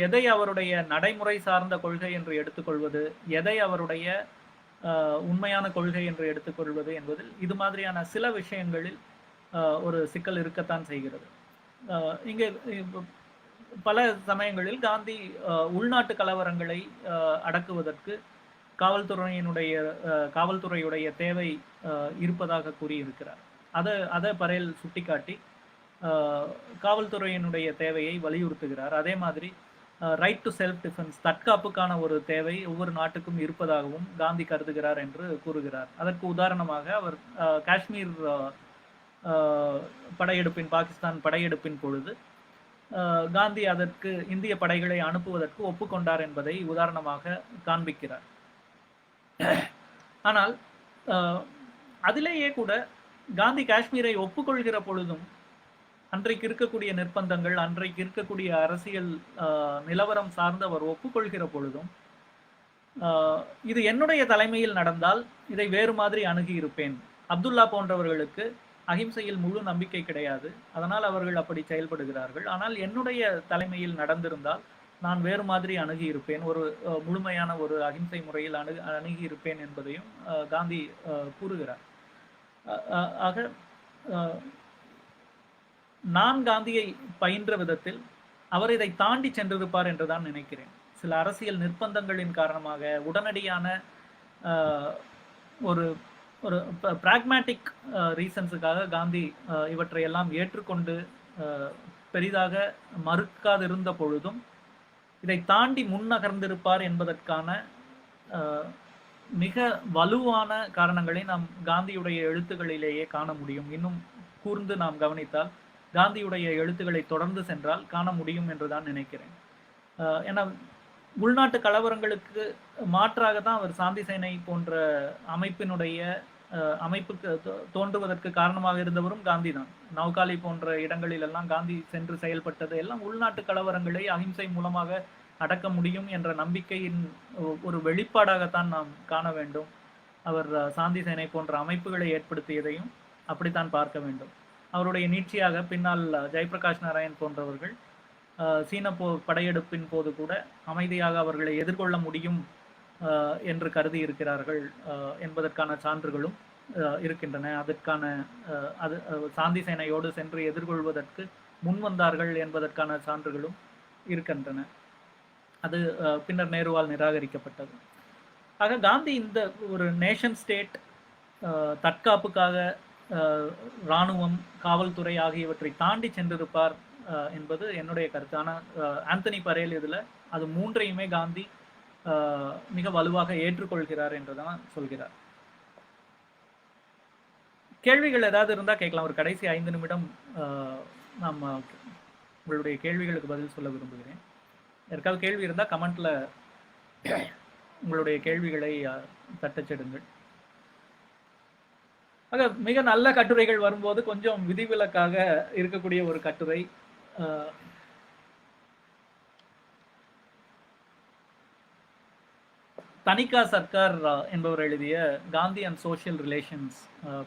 எதை அவருடைய நடைமுறை சார்ந்த கொள்கை என்று எடுத்துக்கொள்வது, எதை அவருடைய உண்மையான கொள்கை என்று எடுத்துக்கொள்வது என்பதில் இது மாதிரியான சில விஷயங்களில் ஒரு சிக்கல் இருக்கத்தான் செய்கிறது. இங்கே பல சமயங்களில் காந்தி உள்நாட்டு கலவரங்களை அடக்குவதற்கு காவல்துறையுடைய தேவை இருப்பதாக கூறியிருக்கிறார். அதை பரேல் சுட்டிக்காட்டி காவல்துறையினுடைய தேவையை வலியுறுத்துகிறார். அதே மாதிரி ரைட் டு செல்ஃப் டிஃபென்ஸ், தற்காப்புக்கான ஒரு தேவை ஒவ்வொரு நாட்டுக்கும் இருப்பதாகவும் காந்தி கருதுகிறார் என்று கூறுகிறார். அதற்கு உதாரணமாக அவர் காஷ்மீர் படையெடுப்பின், பாகிஸ்தான் படையெடுப்பின் பொழுது காந்தி அதற்கு இந்திய படைகளை அனுப்புவதற்கு ஒப்புக்கொண்டார் என்பதை உதாரணமாக காண்பிக்கிறார். ஆனால் அதிலேயே கூட காந்தி காஷ்மீரை ஒப்புக்கொள்கிற பொழுதும் அன்றைக்கு இருக்கக்கூடிய நிர்பந்தங்கள், அன்றைக்கு இருக்கக்கூடிய அரசியல் நிலவரம் சார்ந்து அவர் ஒப்புக்கொள்கிற பொழுதும் இது என்னுடைய தலைமையில் நடந்தால் இதை வேறு மாதிரி அணுகி இருப்பேன். அப்துல்லா போன்றவர்களுக்கு அகிம்சையில் முழு நம்பிக்கை கிடையாது, அதனால் அவர்கள் அப்படி செயல்படுகிறார்கள். ஆனால் என்னுடைய தலைமையில் நடந்திருந்தால் நான் வேறு மாதிரி அணுகி இருப்பேன், ஒரு முழுமையான ஒரு அகிம்சை முறையில் அணுகி இருப்பேன் என்பதையும் காந்தி கூறுகிறார். ஆக நான் காந்தியை பயின்ற விதத்தில் அவர் இதை தாண்டி சென்றிருப்பார் என்றுதான் நினைக்கிறேன். சில அரசியல் நிர்பந்தங்களின் காரணமாக உடனடியான ஒரு ஒரு பிராக்மேட்டிக் ரீசன்ஸுக்காக காந்தி இவற்றையெல்லாம் ஏற்றுக்கொண்டு பெரிதாக மறுக்காதிருந்த பொழுதும் இதை தாண்டி முன்னகர்ந்திருப்பார் என்பதற்கான மிக வலுவான காரணங்களை நாம் காந்தியுடைய எழுத்துக்களிலேயே காண முடியும். இன்னும் கூர்ந்து நாம் கவனித்தால் காந்தியுடைய எழுத்துக்களை தொடர்ந்து சென்றால் காண முடியும் என்றுதான் நினைக்கிறேன். ஏன்னா உள்நாட்டு கலவரங்களுக்கு மாற்றாக தான் அவர் சாந்தி சேனை போன்ற அமைப்புக்கு தோன்றுவதற்கு காரணமாக இருந்தவரும் காந்தி தான். நௌகாலி போன்ற இடங்களில் எல்லாம் காந்தி சென்று செயல்பட்டது எல்லாம் உள்நாட்டு கலவரங்களை அகிம்சை மூலமாக அடக்க முடியும் என்ற நம்பிக்கையின் ஒரு வெளிப்பாடாகத்தான் நாம் காண வேண்டும். அவர் சாந்தி சேனை போன்ற அமைப்புகளை ஏற்படுத்தியதையும் அப்படித்தான் பார்க்க வேண்டும். அவருடைய நீட்சியாக பின்னால் ஜெயபிரகாஷ் நாராயண் போன்றவர்கள் சீன படையெடுப்பின் போது கூட அமைதியாக அவர்களை எதிர்கொள்ள முடியும் என்று கருதி இருக்கிறார்கள் என்பதற்கான சான்றுகளும் இருக்கின்றன. அதற்கான சாந்தி சேனையோடு சென்று எதிர்கொள்வதற்கு முன்வந்தார்கள் என்பதற்கான சான்றுகளும் இருக்கின்றன. அது பின்னர் நேருவால் நிராகரிக்கப்பட்டது. ஆக காந்தி இந்த ஒரு நேஷன் ஸ்டேட், தற்காப்புக்காக இராணுவம், காவல்துறை ஆகியவற்றை தாண்டி சென்றிருப்பார் என்பது என்னுடைய கருத்து. ஆனால் ஆந்தனி பரேல் இதில் அது மூன்றையுமே காந்தி மிக வலுவாக ஏற்றுக்கொள்கிறார் என்றுதான் சொல்கிறார். கேள்விகள் ஏதாவது இருந்தால் கேட்கலாம். ஒரு கடைசி 5 நிமிடம் நம்ம உங்களுடைய கேள்விகளுக்கு பதில் சொல்ல விரும்புகிறேன். யாருக்காவது கேள்வி இருந்தால் கமெண்ட்ல உங்களுடைய கேள்விகளை தட்டச்செடுங்கள். ஆக மிக நல்ல கட்டுரைகள் வரும்போது கொஞ்சம் விதிவிலக்காக இருக்கக்கூடிய ஒரு கட்டுரை தனிகா சர்க்கார் என்பவர் எழுதிய காந்தி அண்ட் சோஷியல் ரிலேஷன்ஸ்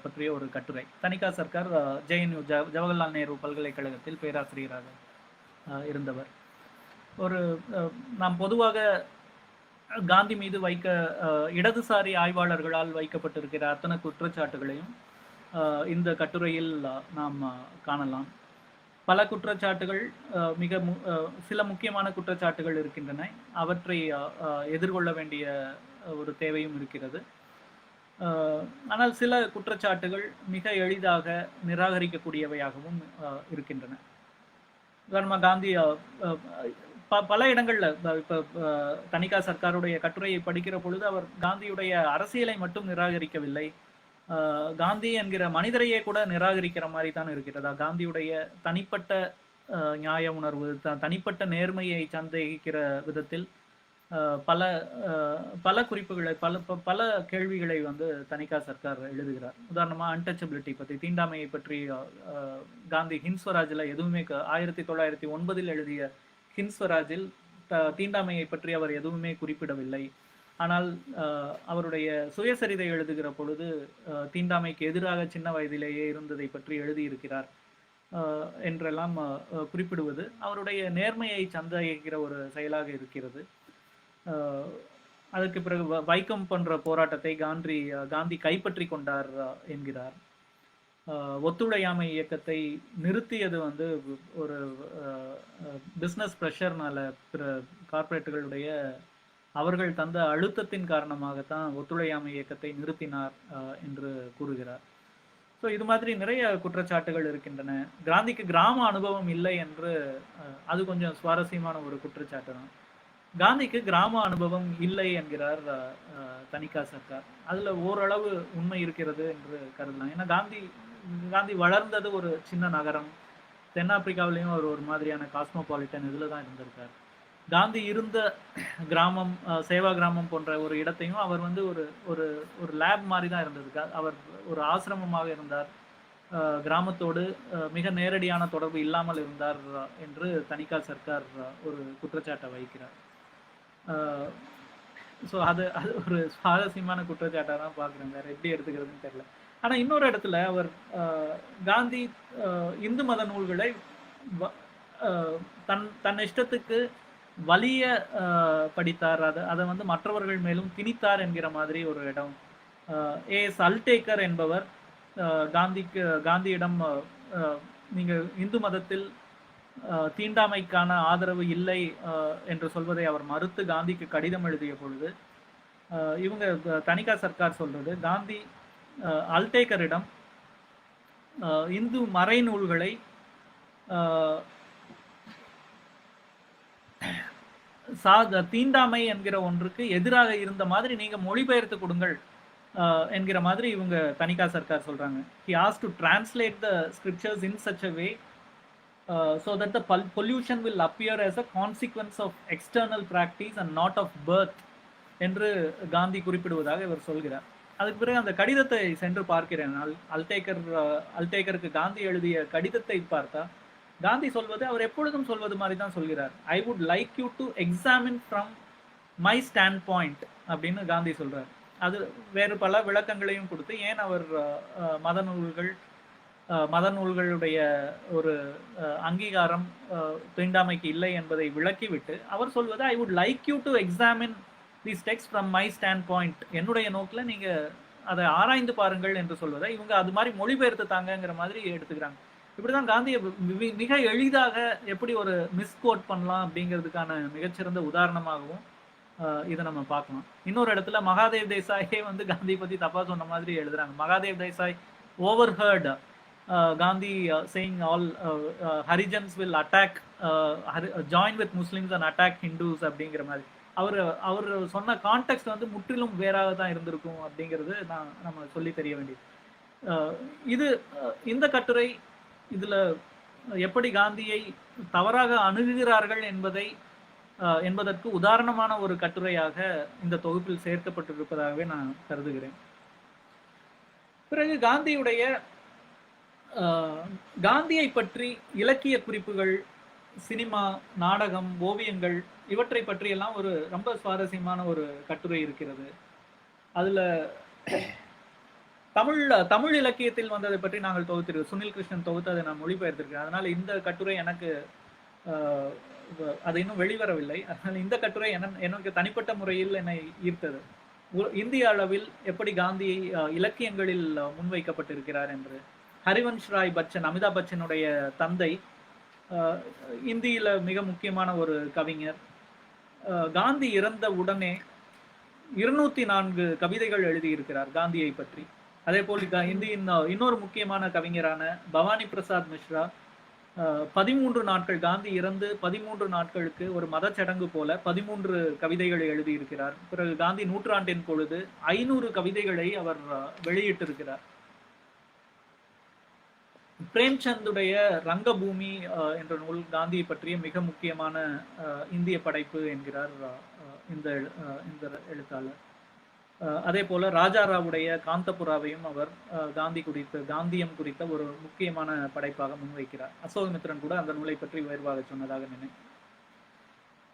பற்றிய ஒரு கட்டுரை. தனிகா சர்க்கார் JNU ஜவஹர்லால் நேரு பல்கலைக்கழகத்தில் பேராசிரியராக இருந்தவர். நாம் பொதுவாக காந்தி மீது இடதுசாரி ஆய்வாளர்களால் வைக்கப்பட்டிருக்கிற அத்தனை குற்றச்சாட்டுகளையும் இந்த கட்டுரையில் நாம் காணலாம். பல குற்றச்சாட்டுகள், சில முக்கியமான குற்றச்சாட்டுகள் இருக்கின்றன. அவற்றை எதிர்கொள்ள வேண்டிய ஒரு தேவையும் இருக்கிறது. ஆனால் சில குற்றச்சாட்டுகள் மிக எளிதாக நிராகரிக்கக்கூடியவையாகவும் இருக்கின்றன. உதாரணமாக காந்தி பல இடங்கள்ல இப்போ தனிகா சர்க்காருடைய கட்டுரையை படிக்கிற பொழுது அவர் காந்தியுடைய அரசியலை மட்டும் நிராகரிக்கவில்லை, காந்தி என்கிற மனிதரையே கூட நிராகரிக்கிற மாதிரி தான் இருக்கிறதா. காந்தியுடைய தனிப்பட்ட நியாய உணர்வு, தனிப்பட்ட நேர்மையை சந்தேகிக்கிற விதத்தில் பல குறிப்புகளை, பல கேள்விகளை தனிகா சர்க்கார் எழுதுகிறார். உதாரணமாக அன்டச்சபிலிட்டி பற்றி, தீண்டாமையை பற்றி காந்தி ஹிந்த்ஸ்வராஜில் எதுவுமே 1909 எழுதிய ஹிந்த்ஸ்வராஜில் தீண்டாமையை பற்றி அவர் எதுவுமே குறிப்பிடவில்லை. ஆனால் அவருடைய சுயசரிதை எழுதுகிற பொழுது தீண்டாமைக்கு எதிராக சின்ன வயதிலேயே இருந்ததை பற்றி எழுதியிருக்கிறார் என்றெல்லாம் குறிப்பிடுவது அவருடைய நேர்மையை சந்தேகிக்கிற ஒரு செயலாக இருக்கிறது. அதற்கு பிறகு வைக்கம் போன்ற போராட்டத்தை காந்தி கைப்பற்றி கொண்டார் என்கிறார். ஒத்துழையாமை இயக்கத்தை நிறுத்தியது வந்து ஒரு பிஸ்னஸ் ப்ரெஷர்னால பிற கார்ப்பரேட்டுகளுடைய அவர்கள் தந்த அழுத்தத்தின் காரணமாகத்தான் ஒத்துழையாமை இயக்கத்தை நிறுத்தினார் என்று கூறுகிறார். ஸோ இது மாதிரி நிறைய குற்றச்சாட்டுகள் இருக்கின்றன. காந்திக்கு கிராம அனுபவம் இல்லை என்று அது கொஞ்சம் சுவாரஸ்யமான ஒரு குற்றச்சாட்டு தான். காந்திக்கு கிராம அனுபவம் இல்லை என்கிறார் தணிகா சர்க்கார். அதுல ஓரளவு உண்மை இருக்கிறது என்று கருதலாம். ஏன்னா காந்தி வளர்ந்தது ஒரு சின்ன நகரம். தென்னாப்பிரிக்காவிலையும் அவர் ஒரு மாதிரியான காஸ்மோபாலிட்டன் இதுல தான் இருந்திருக்கார். காந்தி இருந்த கிராமம் சேவா கிராமம் போன்ற ஒரு இடத்தையும் அவர் வந்து ஒரு ஒரு ஒரு லேப் மாதிரி தான் இருந்தது. அவர் ஒரு ஆசிரமமாக இருந்தார். கிராமத்தோடு மிக நேரடியான தொடர்பு இல்லாமல் இருந்தார் என்று தணிகா சர்க்கார் ஒரு குற்றச்சாட்டை வைக்கிறார். ஸோ அது ஒரு சுவாரஸ்யமான குற்றச்சாட்டாக தான் பார்க்குறேன். வேற எப்படி எடுத்துக்கிறதுன்னு தெரியல. ஆனா இன்னொரு இடத்துல அவர் காந்தி இந்து மத நூல்களை தன் இஷ்டத்துக்கு வலிய படித்தார். அதை வந்து மற்றவர்கள் மேலும் திணித்தார் என்கிற மாதிரி ஒரு இடம். ஏஎஸ் அல்டேக்கர் என்பவர் காந்தியிடம் நீங்க இந்து மதத்தில் தீண்டாமைக்கான ஆதரவு இல்லை என்று சொல்வதை அவர் மறுத்து காந்திக்கு கடிதம் எழுதிய பொழுது இவங்க தணிகா சர்க்கார் சொல்றது காந்தி அல்டேக்கரிடம் இந்து மறைநூல்களை தீண்டாமை என்கிற ஒன்றுக்கு எதிராக இருந்த மாதிரி நீங்க மொழிபெயர்த்து கொடுங்கள் என்கிற மாதிரி இவங்க தணிகா சர்க்கார் சொல்றாங்க. He asked to translate the scriptures in such a way so that the pollution will appear as a consequence of external practice and not of birth என்று காந்தி குறிப்பிடுவதாக இவர் சொல்கிறார். அதுக்கு பிறகு அந்த கடிதத்தை சென்று பார்க்கிறேன். அல்டேக்கருக்கு காந்தி எழுதிய கடிதத்தை பார்த்தா காந்தி சொல்வது அவர் எப்பொழுதும் சொல்வது மாதிரி தான் சொல்கிறார். I would like you to examine from my stand point அப்படின்னு காந்தி சொல்றார். அது வேறு பல விளக்கங்களையும் கொடுத்து ஏன் அவர் மத நூல்களுடைய ஒரு அங்கீகாரம் தீண்டாமைக்கு இல்லை என்பதை விளக்கிவிட்டு அவர் சொல்வது I would like you to examine this text from my stand point, என்னுடைய நோக்கில் நீங்க அதை ஆராய்ந்து பாருங்கள் என்று சொல்வதை இவங்க அது மாதிரி மொழிபெயர்த்து தாங்கங்கிற மாதிரி எடுத்துக்கிறாங்க. இப்படிதான் காந்தியை மிக எளிதாக எப்படி ஒரு மிஸ்கோட் பண்ணலாம் அப்படிங்கிறதுக்கான மிகச்சிறந்த உதாரணமாகவும் இதை நம்ம பார்க்கலாம். இன்னொரு இடத்துல மகாதேவ் தேசாயே வந்து காந்தியை பத்தி தப்பா சொன்ன மாதிரி எழுதுறாங்க. Mahadev Desai ஓவர்ஹர்ட் Gandhi saying all Harijans will attack join with Muslims and attack Hindus அப்படிங்கிற மாதிரி அவர் சொன்ன கான்டெக்ஸ்ட் வந்து முற்றிலும் வேறாக தான் இருந்திருக்கும் அப்படிங்கிறது நம்ம சொல்லி தெரிய வேண்டியது. இந்த கட்டுரை இதுல எப்படி காந்தியை தவறாக அணுகுகிறார்கள் என்பதற்கு உதாரணமான ஒரு கட்டுரையாக இந்த தொகுப்பில் சேர்க்கப்பட்டிருப்பதாகவே நான் கருதுகிறேன். பிறகு காந்தியை பற்றி இலக்கிய குறிப்புகள், சினிமா, நாடகம், ஓவியங்கள் இவற்றை பற்றியெல்லாம் ஒரு ரொம்ப சுவாரஸ்யமான ஒரு கட்டுரை இருக்கிறது. அதுல தமிழ் இலக்கியத்தில் வந்ததை பற்றி நாங்கள் தொகுத்திருக்கோம். சுனில் கிருஷ்ணன் தொகுத்து அதை நான் மொழிபெயர்த்திருக்கேன். அதனால இந்த கட்டுரை எனக்கு அது இன்னும் வெளிவரவில்லை. அதனால இந்த கட்டுரை எனக்கு தனிப்பட்ட முறையில் என்னை ஈர்த்தது. இந்திய அளவில் எப்படி காந்தியை இலக்கியங்களில் முன்வைக்கப்பட்டிருக்கிறார் என்று. ஹரிவன்ஷ் ராய் பச்சன், அமிதாப் பச்சனுடைய தந்தை, இந்தியில மிக முக்கியமான ஒரு கவிஞர். காந்தி இறந்த உடனே 204 கவிதைகள் எழுதியிருக்கிறார் காந்தியை பற்றி. அதே போல் இந்தியின் இன்னொரு முக்கியமான கவிஞரான பவானி பிரசாத் மிஸ்ரா 13 நாட்கள், காந்தி இறந்து 13 நாட்களுக்கு ஒரு மதச்சடங்கு போல 13 கவிதைகளை எழுதியிருக்கிறார். பிறகு காந்தி நூற்றாண்டின் பொழுது 500 கவிதைகளை அவர் வெளியிட்டிருக்கிறார். பிரேம்சந்துடைய ரங்கபூமி என்ற நூல் காந்தியை பற்றிய மிக முக்கியமான இந்திய படைப்பு என்கிறார் இந்த எழுத்தாளர். அதே போல ராஜாராவுடைய காந்தபுராவையும் அவர் காந்தியம் குறித்த ஒரு முக்கியமான படைப்பாக முன்வைக்கிறார். அசோகமித்ரன் கூட அந்த நூலை பற்றி உயர்வாக சொன்னதாக நினைக்கிறேன்.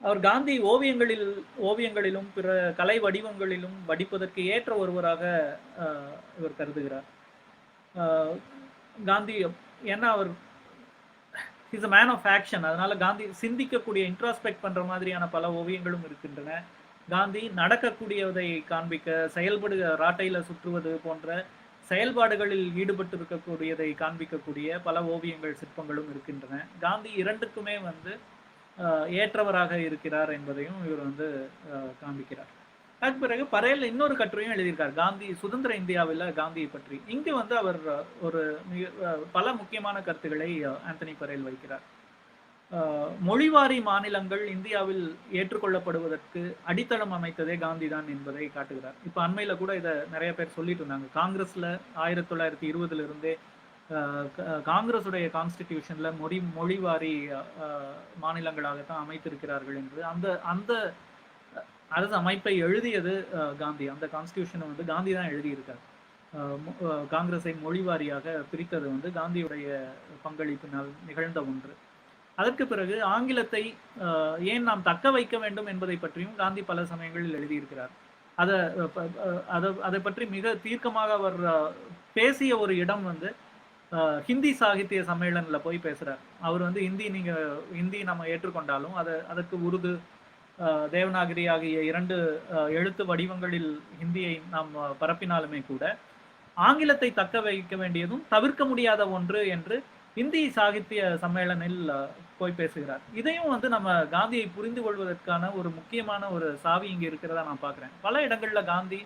அவர் காந்தி ஓவியங்களிலும் பிற கலை வடிவங்களிலும் வடிப்பதற்கு ஏற்ற ஒருவராக இவர் கருதுகிறார். காந்தி ஏன்னா அவர் is a man of action. அதனால காந்தி சிந்திக்கக்கூடிய, இன்ட்ராஸ்பெக்ட் பண்ற மாதிரியான பல ஓவியங்களும் இருக்கின்றன. காந்தி நடக்கக்கூடியதை காண்பிக்க, ராட்டையில சுற்றுவது போன்ற செயல்பாடுகளில் ஈடுபட்டு இருக்கக்கூடியதை காண்பிக்கக்கூடிய பல ஓவியங்கள், சிற்பங்களும் இருக்கின்றன. காந்தி இரண்டுக்குமே ஏற்றவராக இருக்கிறார் என்பதையும் இவர் காண்பிக்கிறார். அதுக்கு பிறகு பரேல் இன்னொரு கட்டுரையும் எழுதியிருக்கார், காந்தி சுதந்திர இந்தியாவில் காந்தியை பற்றி. இங்கு அவர் ஒரு பல முக்கியமான கருத்துக்களை ஆந்தனி பரேல் வைக்கிறார். மொழிவாரி மாநிலங்கள் இந்தியாவில் ஏற்றுக்கொள்ளப்படுவதற்கு அடித்தளம் அமைத்ததே காந்தி தான் என்பதை காட்டுகிறார். இப்போ அண்மையில கூட இதை நிறைய பேர் சொல்லிட்டு இருந்தாங்க. காங்கிரஸ்ல 1920 இருந்தே காங்கிரஸுடைய கான்ஸ்டிடியூஷன்ல மொழிவாரி மாநிலங்களாகத்தான் அமைத்திருக்கிறார்கள் என்று அந்த அந்த அரசு அமைப்பை எழுதியது காந்தி. அந்த கான்ஸ்டிடியூஷனை காந்தி தான் எழுதியிருக்கார். காங்கிரஸை மொழிவாரியாக பிரித்தது காந்தியுடைய பங்களிப்பினால் நிகழ்ந்த ஒன்று. அதற்கு பிறகு ஆங்கிலத்தை ஏன் நாம் தக்க வைக்க வேண்டும் என்பதை பற்றியும் காந்தி பல சமயங்களில் எழுதியிருக்கிறார். அதை பற்றி மிக தீர்க்கமாக அவர் பேசிய ஒரு இடம் ஹிந்தி சாகித்ய சம்மேளனில் போய் பேசுறார். அவர் ஹிந்தி நம்ம ஏற்றுக்கொண்டாலும் அதற்கு உருது, தேவநாகரி ஆகிய 2 எழுத்து வடிவங்களில் ஹிந்தியை நாம் பரப்பினாலுமே கூட ஆங்கிலத்தை தக்க வைக்க வேண்டியதும் தவிர்க்க முடியாத ஒன்று என்று இந்தி சாகித்ய சம்மேளனில் போய் பேசுகிறார். இதையும் நம்ம காந்தியை புரிந்து கொள்வதற்கான ஒரு முக்கியமான ஒரு சாவி இங்கே இருக்கிறதா நான் பார்க்குறேன். பல இடங்கள்ல காந்தி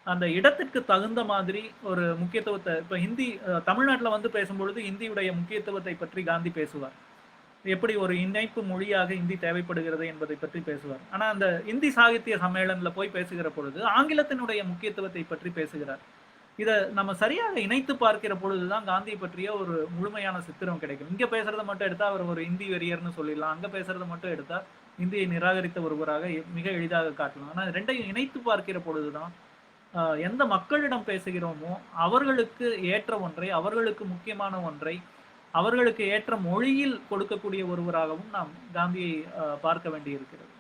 அந்த இடத்திற்கு தகுந்த மாதிரி ஒரு முக்கியத்துவத்தை, இப்போ ஹிந்தி தமிழ்நாட்டில் பேசும்பொழுது இந்தியுடைய முக்கியத்துவத்தை பற்றி காந்தி பேசுவார். எப்படி ஒரு இணைப்பு மொழியாக இந்தி தேவைப்படுகிறது என்பதை பற்றி பேசுவார். ஆனால் அந்த இந்தி சாகித்ய சம்மேளனில் போய் பேசுகிற பொழுது ஆங்கிலத்தினுடைய முக்கியத்துவத்தை பற்றி பேசுகிறார். இதை நம்ம சரியாக இணைத்து பார்க்கிற பொழுதுதான் காந்தியை பற்றிய ஒரு முழுமையான சித்திரம் கிடைக்கும். இங்க பேசுறதை மட்டும் எடுத்தா அவர் ஒரு இந்தி வெறியர்னு சொல்லிடலாம், அங்க பேசுறதை மட்டும் எடுத்தா இந்தியை நிராகரித்த ஒருவராக மிக எளிதாக காட்டலாம். ஆனால் ரெண்டையும் இணைத்து பார்க்கிற பொழுதுதான் எந்த மக்களிடம் பேசுகிறோமோ அவர்களுக்கு ஏற்ற ஒன்றை, அவர்களுக்கு முக்கியமான ஒன்றை, அவர்களுக்கு ஏற்ற மொழியில் கொடுக்கக்கூடிய ஒருவராகவும் நாம் காந்தியை பார்க்க வேண்டியிருக்கிறது.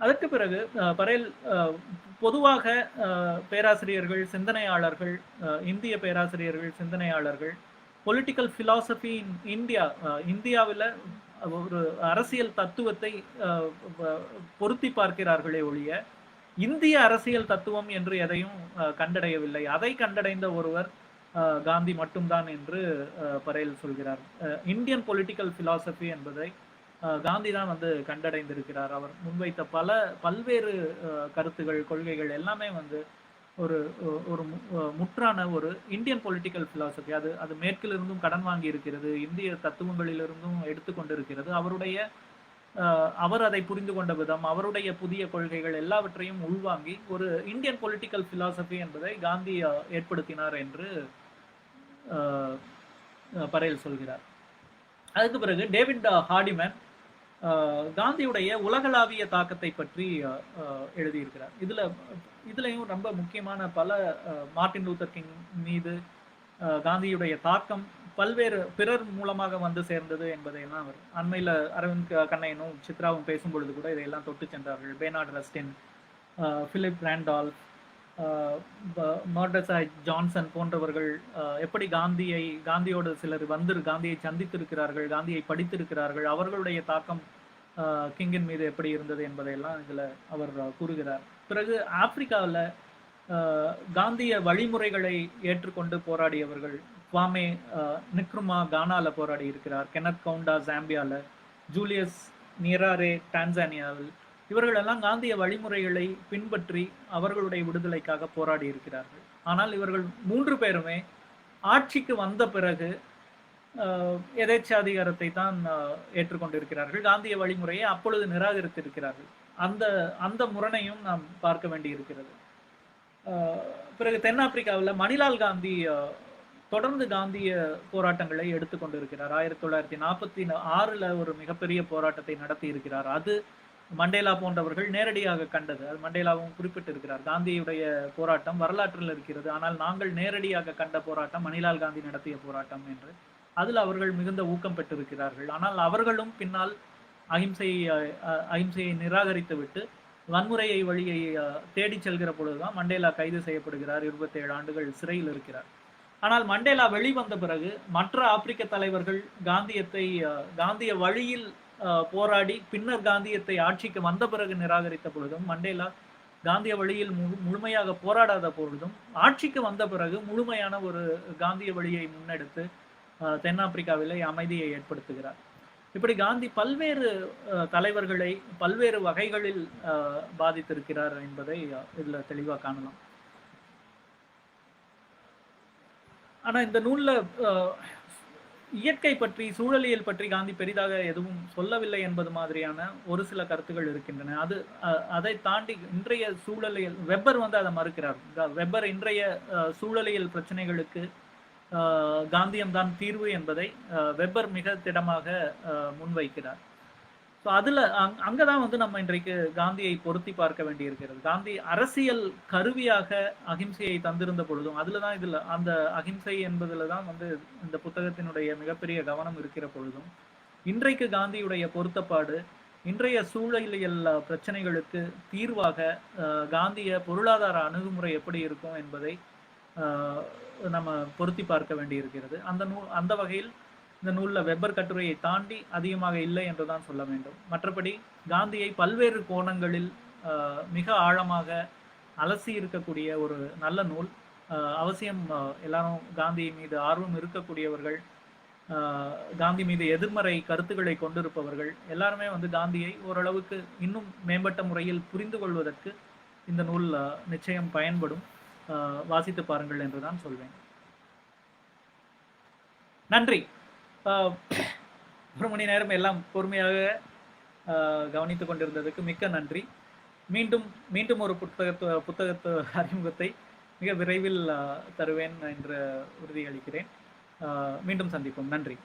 அதற்கு பிறகு பரேல் பொதுவாக பேராசிரியர்கள், சிந்தனையாளர்கள், இந்திய பேராசிரியர்கள், சிந்தனையாளர்கள் பொலிட்டிக்கல் ஃபிலாசபி இன் இந்தியாவில் ஒரு அரசியல் தத்துவத்தை பொருத்தி பார்க்கிறார்களே ஒழிய இந்திய அரசியல் தத்துவம் என்று எதையும் கண்டடையவில்லை. அதை கண்டடைந்த ஒருவர் காந்தி மட்டும்தான் என்று பரேல் சொல்கிறார். இந்தியன் பொலிட்டிக்கல் ஃபிலாசபி என்பதை காந்தி தான் கண்டடைந்திருக்கிறார். அவர் முன்வைத்த பல்வேறு கருத்துகள், கொள்கைகள் எல்லாமே ஒரு ஒரு முற்றான ஒரு இந்தியன் பொலிட்டிக்கல் ஃபிலாசபி. அது மேற்கிலிருந்தும் கடன் வாங்கி இருக்கிறது, இந்திய தத்துவங்களிலிருந்தும் எடுத்துக்கொண்டிருக்கிறது. அவர் அதை புரிந்து கொண்ட விதம், அவருடைய புதிய கொள்கைகள் எல்லாவற்றையும் உள்வாங்கி ஒரு இந்தியன் பொலிட்டிக்கல் ஃபிலாசபி என்பதை காந்தி ஏற்படுத்தினார் என்று பரேல் சொல்கிறார். அதுக்கு பிறகு டேவிட் ஹார்டிமேன் காந்தியுடைய உலகளாவிய தாக்கத்தை பற்றி எழுதியிருக்கிறார். இதுலயும் ரொம்ப முக்கியமான பல மார்ட்டின் லூத்தர் கிங் மீது காந்தியுடைய தாக்கம் பல்வேறு பிறர் மூலமாக சேர்ந்தது என்பதையெல்லாம் அவர் அண்மையில் அரவிந்த் கண்ணையனும் சித்ராவும் பேசும் பொழுது கூட இதையெல்லாம் தொட்டு சென்றார்கள். பேனார்ட் ரஸ்டின், பிலிப் ராண்டால்ஃப், மார்டசாய் ஜான்சன் போன்றவர்கள் எப்படி காந்தியோடு சிலர் காந்தியை சந்தித்திருக்கிறார்கள், காந்தியை படித்திருக்கிறார்கள், அவர்களுடைய தாக்கம் கிங்கின் மீது எப்படி இருந்தது என்பதையெல்லாம் இதில் அவர் கூறுகிறார். பிறகு ஆப்பிரிக்காவில் காந்திய வழிமுறைகளை ஏற்றுக்கொண்டு போராடியவர்கள், குவாமே நிக்ருமா கானால போராடி இருக்கிறார், கெனத் கவுண்டா ஜாம்பியால, ஜூலியஸ் நியராரே டான்சானியாவில், இவர்களெல்லாம் காந்திய வழிமுறைகளை பின்பற்றி அவர்களுடைய விடுதலைக்காக போராடி இருக்கிறார்கள். ஆனால் இவர்கள் 3 பேருமே ஆட்சிக்கு வந்த பிறகு எதேச்சாதிகாரத்தை தான் ஏற்றுக்கொண்டிருக்கிறார்கள். காந்திய வழிமுறையை அப்பொழுது நிராகரித்திருக்கிறார்கள். அந்த முரணையும் நாம் பார்க்க வேண்டி இருக்கிறது. பிறகு தென்னாப்பிரிக்காவில் மணிலால் காந்தி தொடர்ந்து காந்திய போராட்டங்களை எடுத்துக்கொண்டிருக்கிறார். 1946 ஒரு மிகப்பெரிய போராட்டத்தை நடத்தி இருக்கிறார். அது மண்டேலா போன்றவர்கள் நேரடியாக கண்டது. அது மண்டேலாவும் குறிப்பிட்டிருக்கிறார். காந்தியுடைய போராட்டம் வரலாற்றில் இருக்கிறது, ஆனால் நாங்கள் நேரடியாக கண்ட போராட்டம் மணிலால் காந்தி நடத்திய போராட்டம் என்று. அதில் அவர்கள் மிகுந்த ஊக்கம் பெற்றிருக்கிறார்கள். ஆனால் அவர்களும் பின்னால் அகிம்சையை நிராகரித்துவிட்டு வன்முறையை வழியை தேடி செல்கிற பொழுதுதான் மண்டேலா கைது செய்யப்படுகிறார். 27 ஆண்டுகள் சிறையில் இருக்கிறார். ஆனால் மண்டேலா வெளிவந்த பிறகு மற்ற ஆப்பிரிக்க தலைவர்கள் காந்திய வழியில் போராடி பின்னர் காந்தியத்தை ஆட்சிக்கு வந்த பிறகு நிராகரித்த பொழுதும், மண்டேலா காந்திய வழியில் முழுமையாக போராடாத பொழுதும் ஆட்சிக்கு வந்த பிறகு முழுமையான ஒரு காந்திய வழியை முன்னெடுத்து தென்னாப்பிரிக்காவிலே அமைதியை ஏற்படுத்துகிறார். இப்படி காந்தி பல்வேறு தலைவர்களை பல்வேறு வகைகளில் பாதித்திருக்கிறார் என்பதை இதுல தெளிவா காணலாம். ஆனா இந்த நூல்ல இயற்கை பற்றி, சூழலியல் பற்றி காந்தி பெரிதாக எதுவும் சொல்லவில்லை என்பது மாதிரியான ஒரு சில கருத்துகள் இருக்கின்றன. அதை தாண்டி இன்றைய சூழலியல், வெப்பர் அதை மறுக்கிறார். வெப்பர் இன்றைய சூழலியல் பிரச்சனைகளுக்கு காந்தியம்தான் தீர்வு என்பதை வெப்பர் மிக திடமாக முன்வைக்கிறார். ஸோ அங்கதான் நம்ம இன்றைக்கு காந்தியை பொருத்தி பார்க்க வேண்டியிருக்கிறது. காந்தி அரசியல் கருவியாக அகிம்சையை தந்திருந்த பொழுதும், அதுலதான் அந்த அகிம்சை என்பதுல தான் இந்த புத்தகத்தினுடைய மிகப்பெரிய கவனம் இருக்கிற பொழுதும், இன்றைக்கு காந்தியுடைய பொருத்தப்பாடு இன்றைய சூழலியல் பிரச்சனைகளுக்கு தீர்வாக காந்திய பொருளாதார அணுகுமுறை எப்படி இருக்கும் என்பதை நம்ம பொருத்தி பார்க்க வேண்டியிருக்கிறது. அந்த வகையில் இந்த நூலில் வெப்பர் கட்டுரையை தாண்டி அதிகமாக இல்லை என்றுதான் சொல்ல வேண்டும். மற்றபடி காந்தியை பல்வேறு கோணங்களில் மிக ஆழமாக அலசி இருக்கக்கூடிய ஒரு நல்ல நூல். அவசியம் எல்லாரும் காந்தி மீது ஆர்வம் இருக்கக்கூடியவர்கள், காந்தி மீது எதிர்மறை கருத்துக்களை கொண்டிருப்பவர்கள் எல்லாருமே காந்தியை ஓரளவுக்கு இன்னும் மேம்பட்ட முறையில் புரிந்து கொள்வதற்கு இந்த நூல் நிச்சயம் பயன்படும். வாசித்து பாருங்கள் என்றுதான் சொல்வேன். நன்றி. ஒரு மணி நேரம் எல்லாம் பொறுமையாக கவனித்துக் கொண்டிருந்ததுக்கு மிக்க நன்றி. மீண்டும் ஒரு புத்தகத்து அறிமுகத்தை மிக விரைவில் தருவேன் என்று உறுதியளிக்கிறேன். மீண்டும் சந்திப்போம். நன்றி.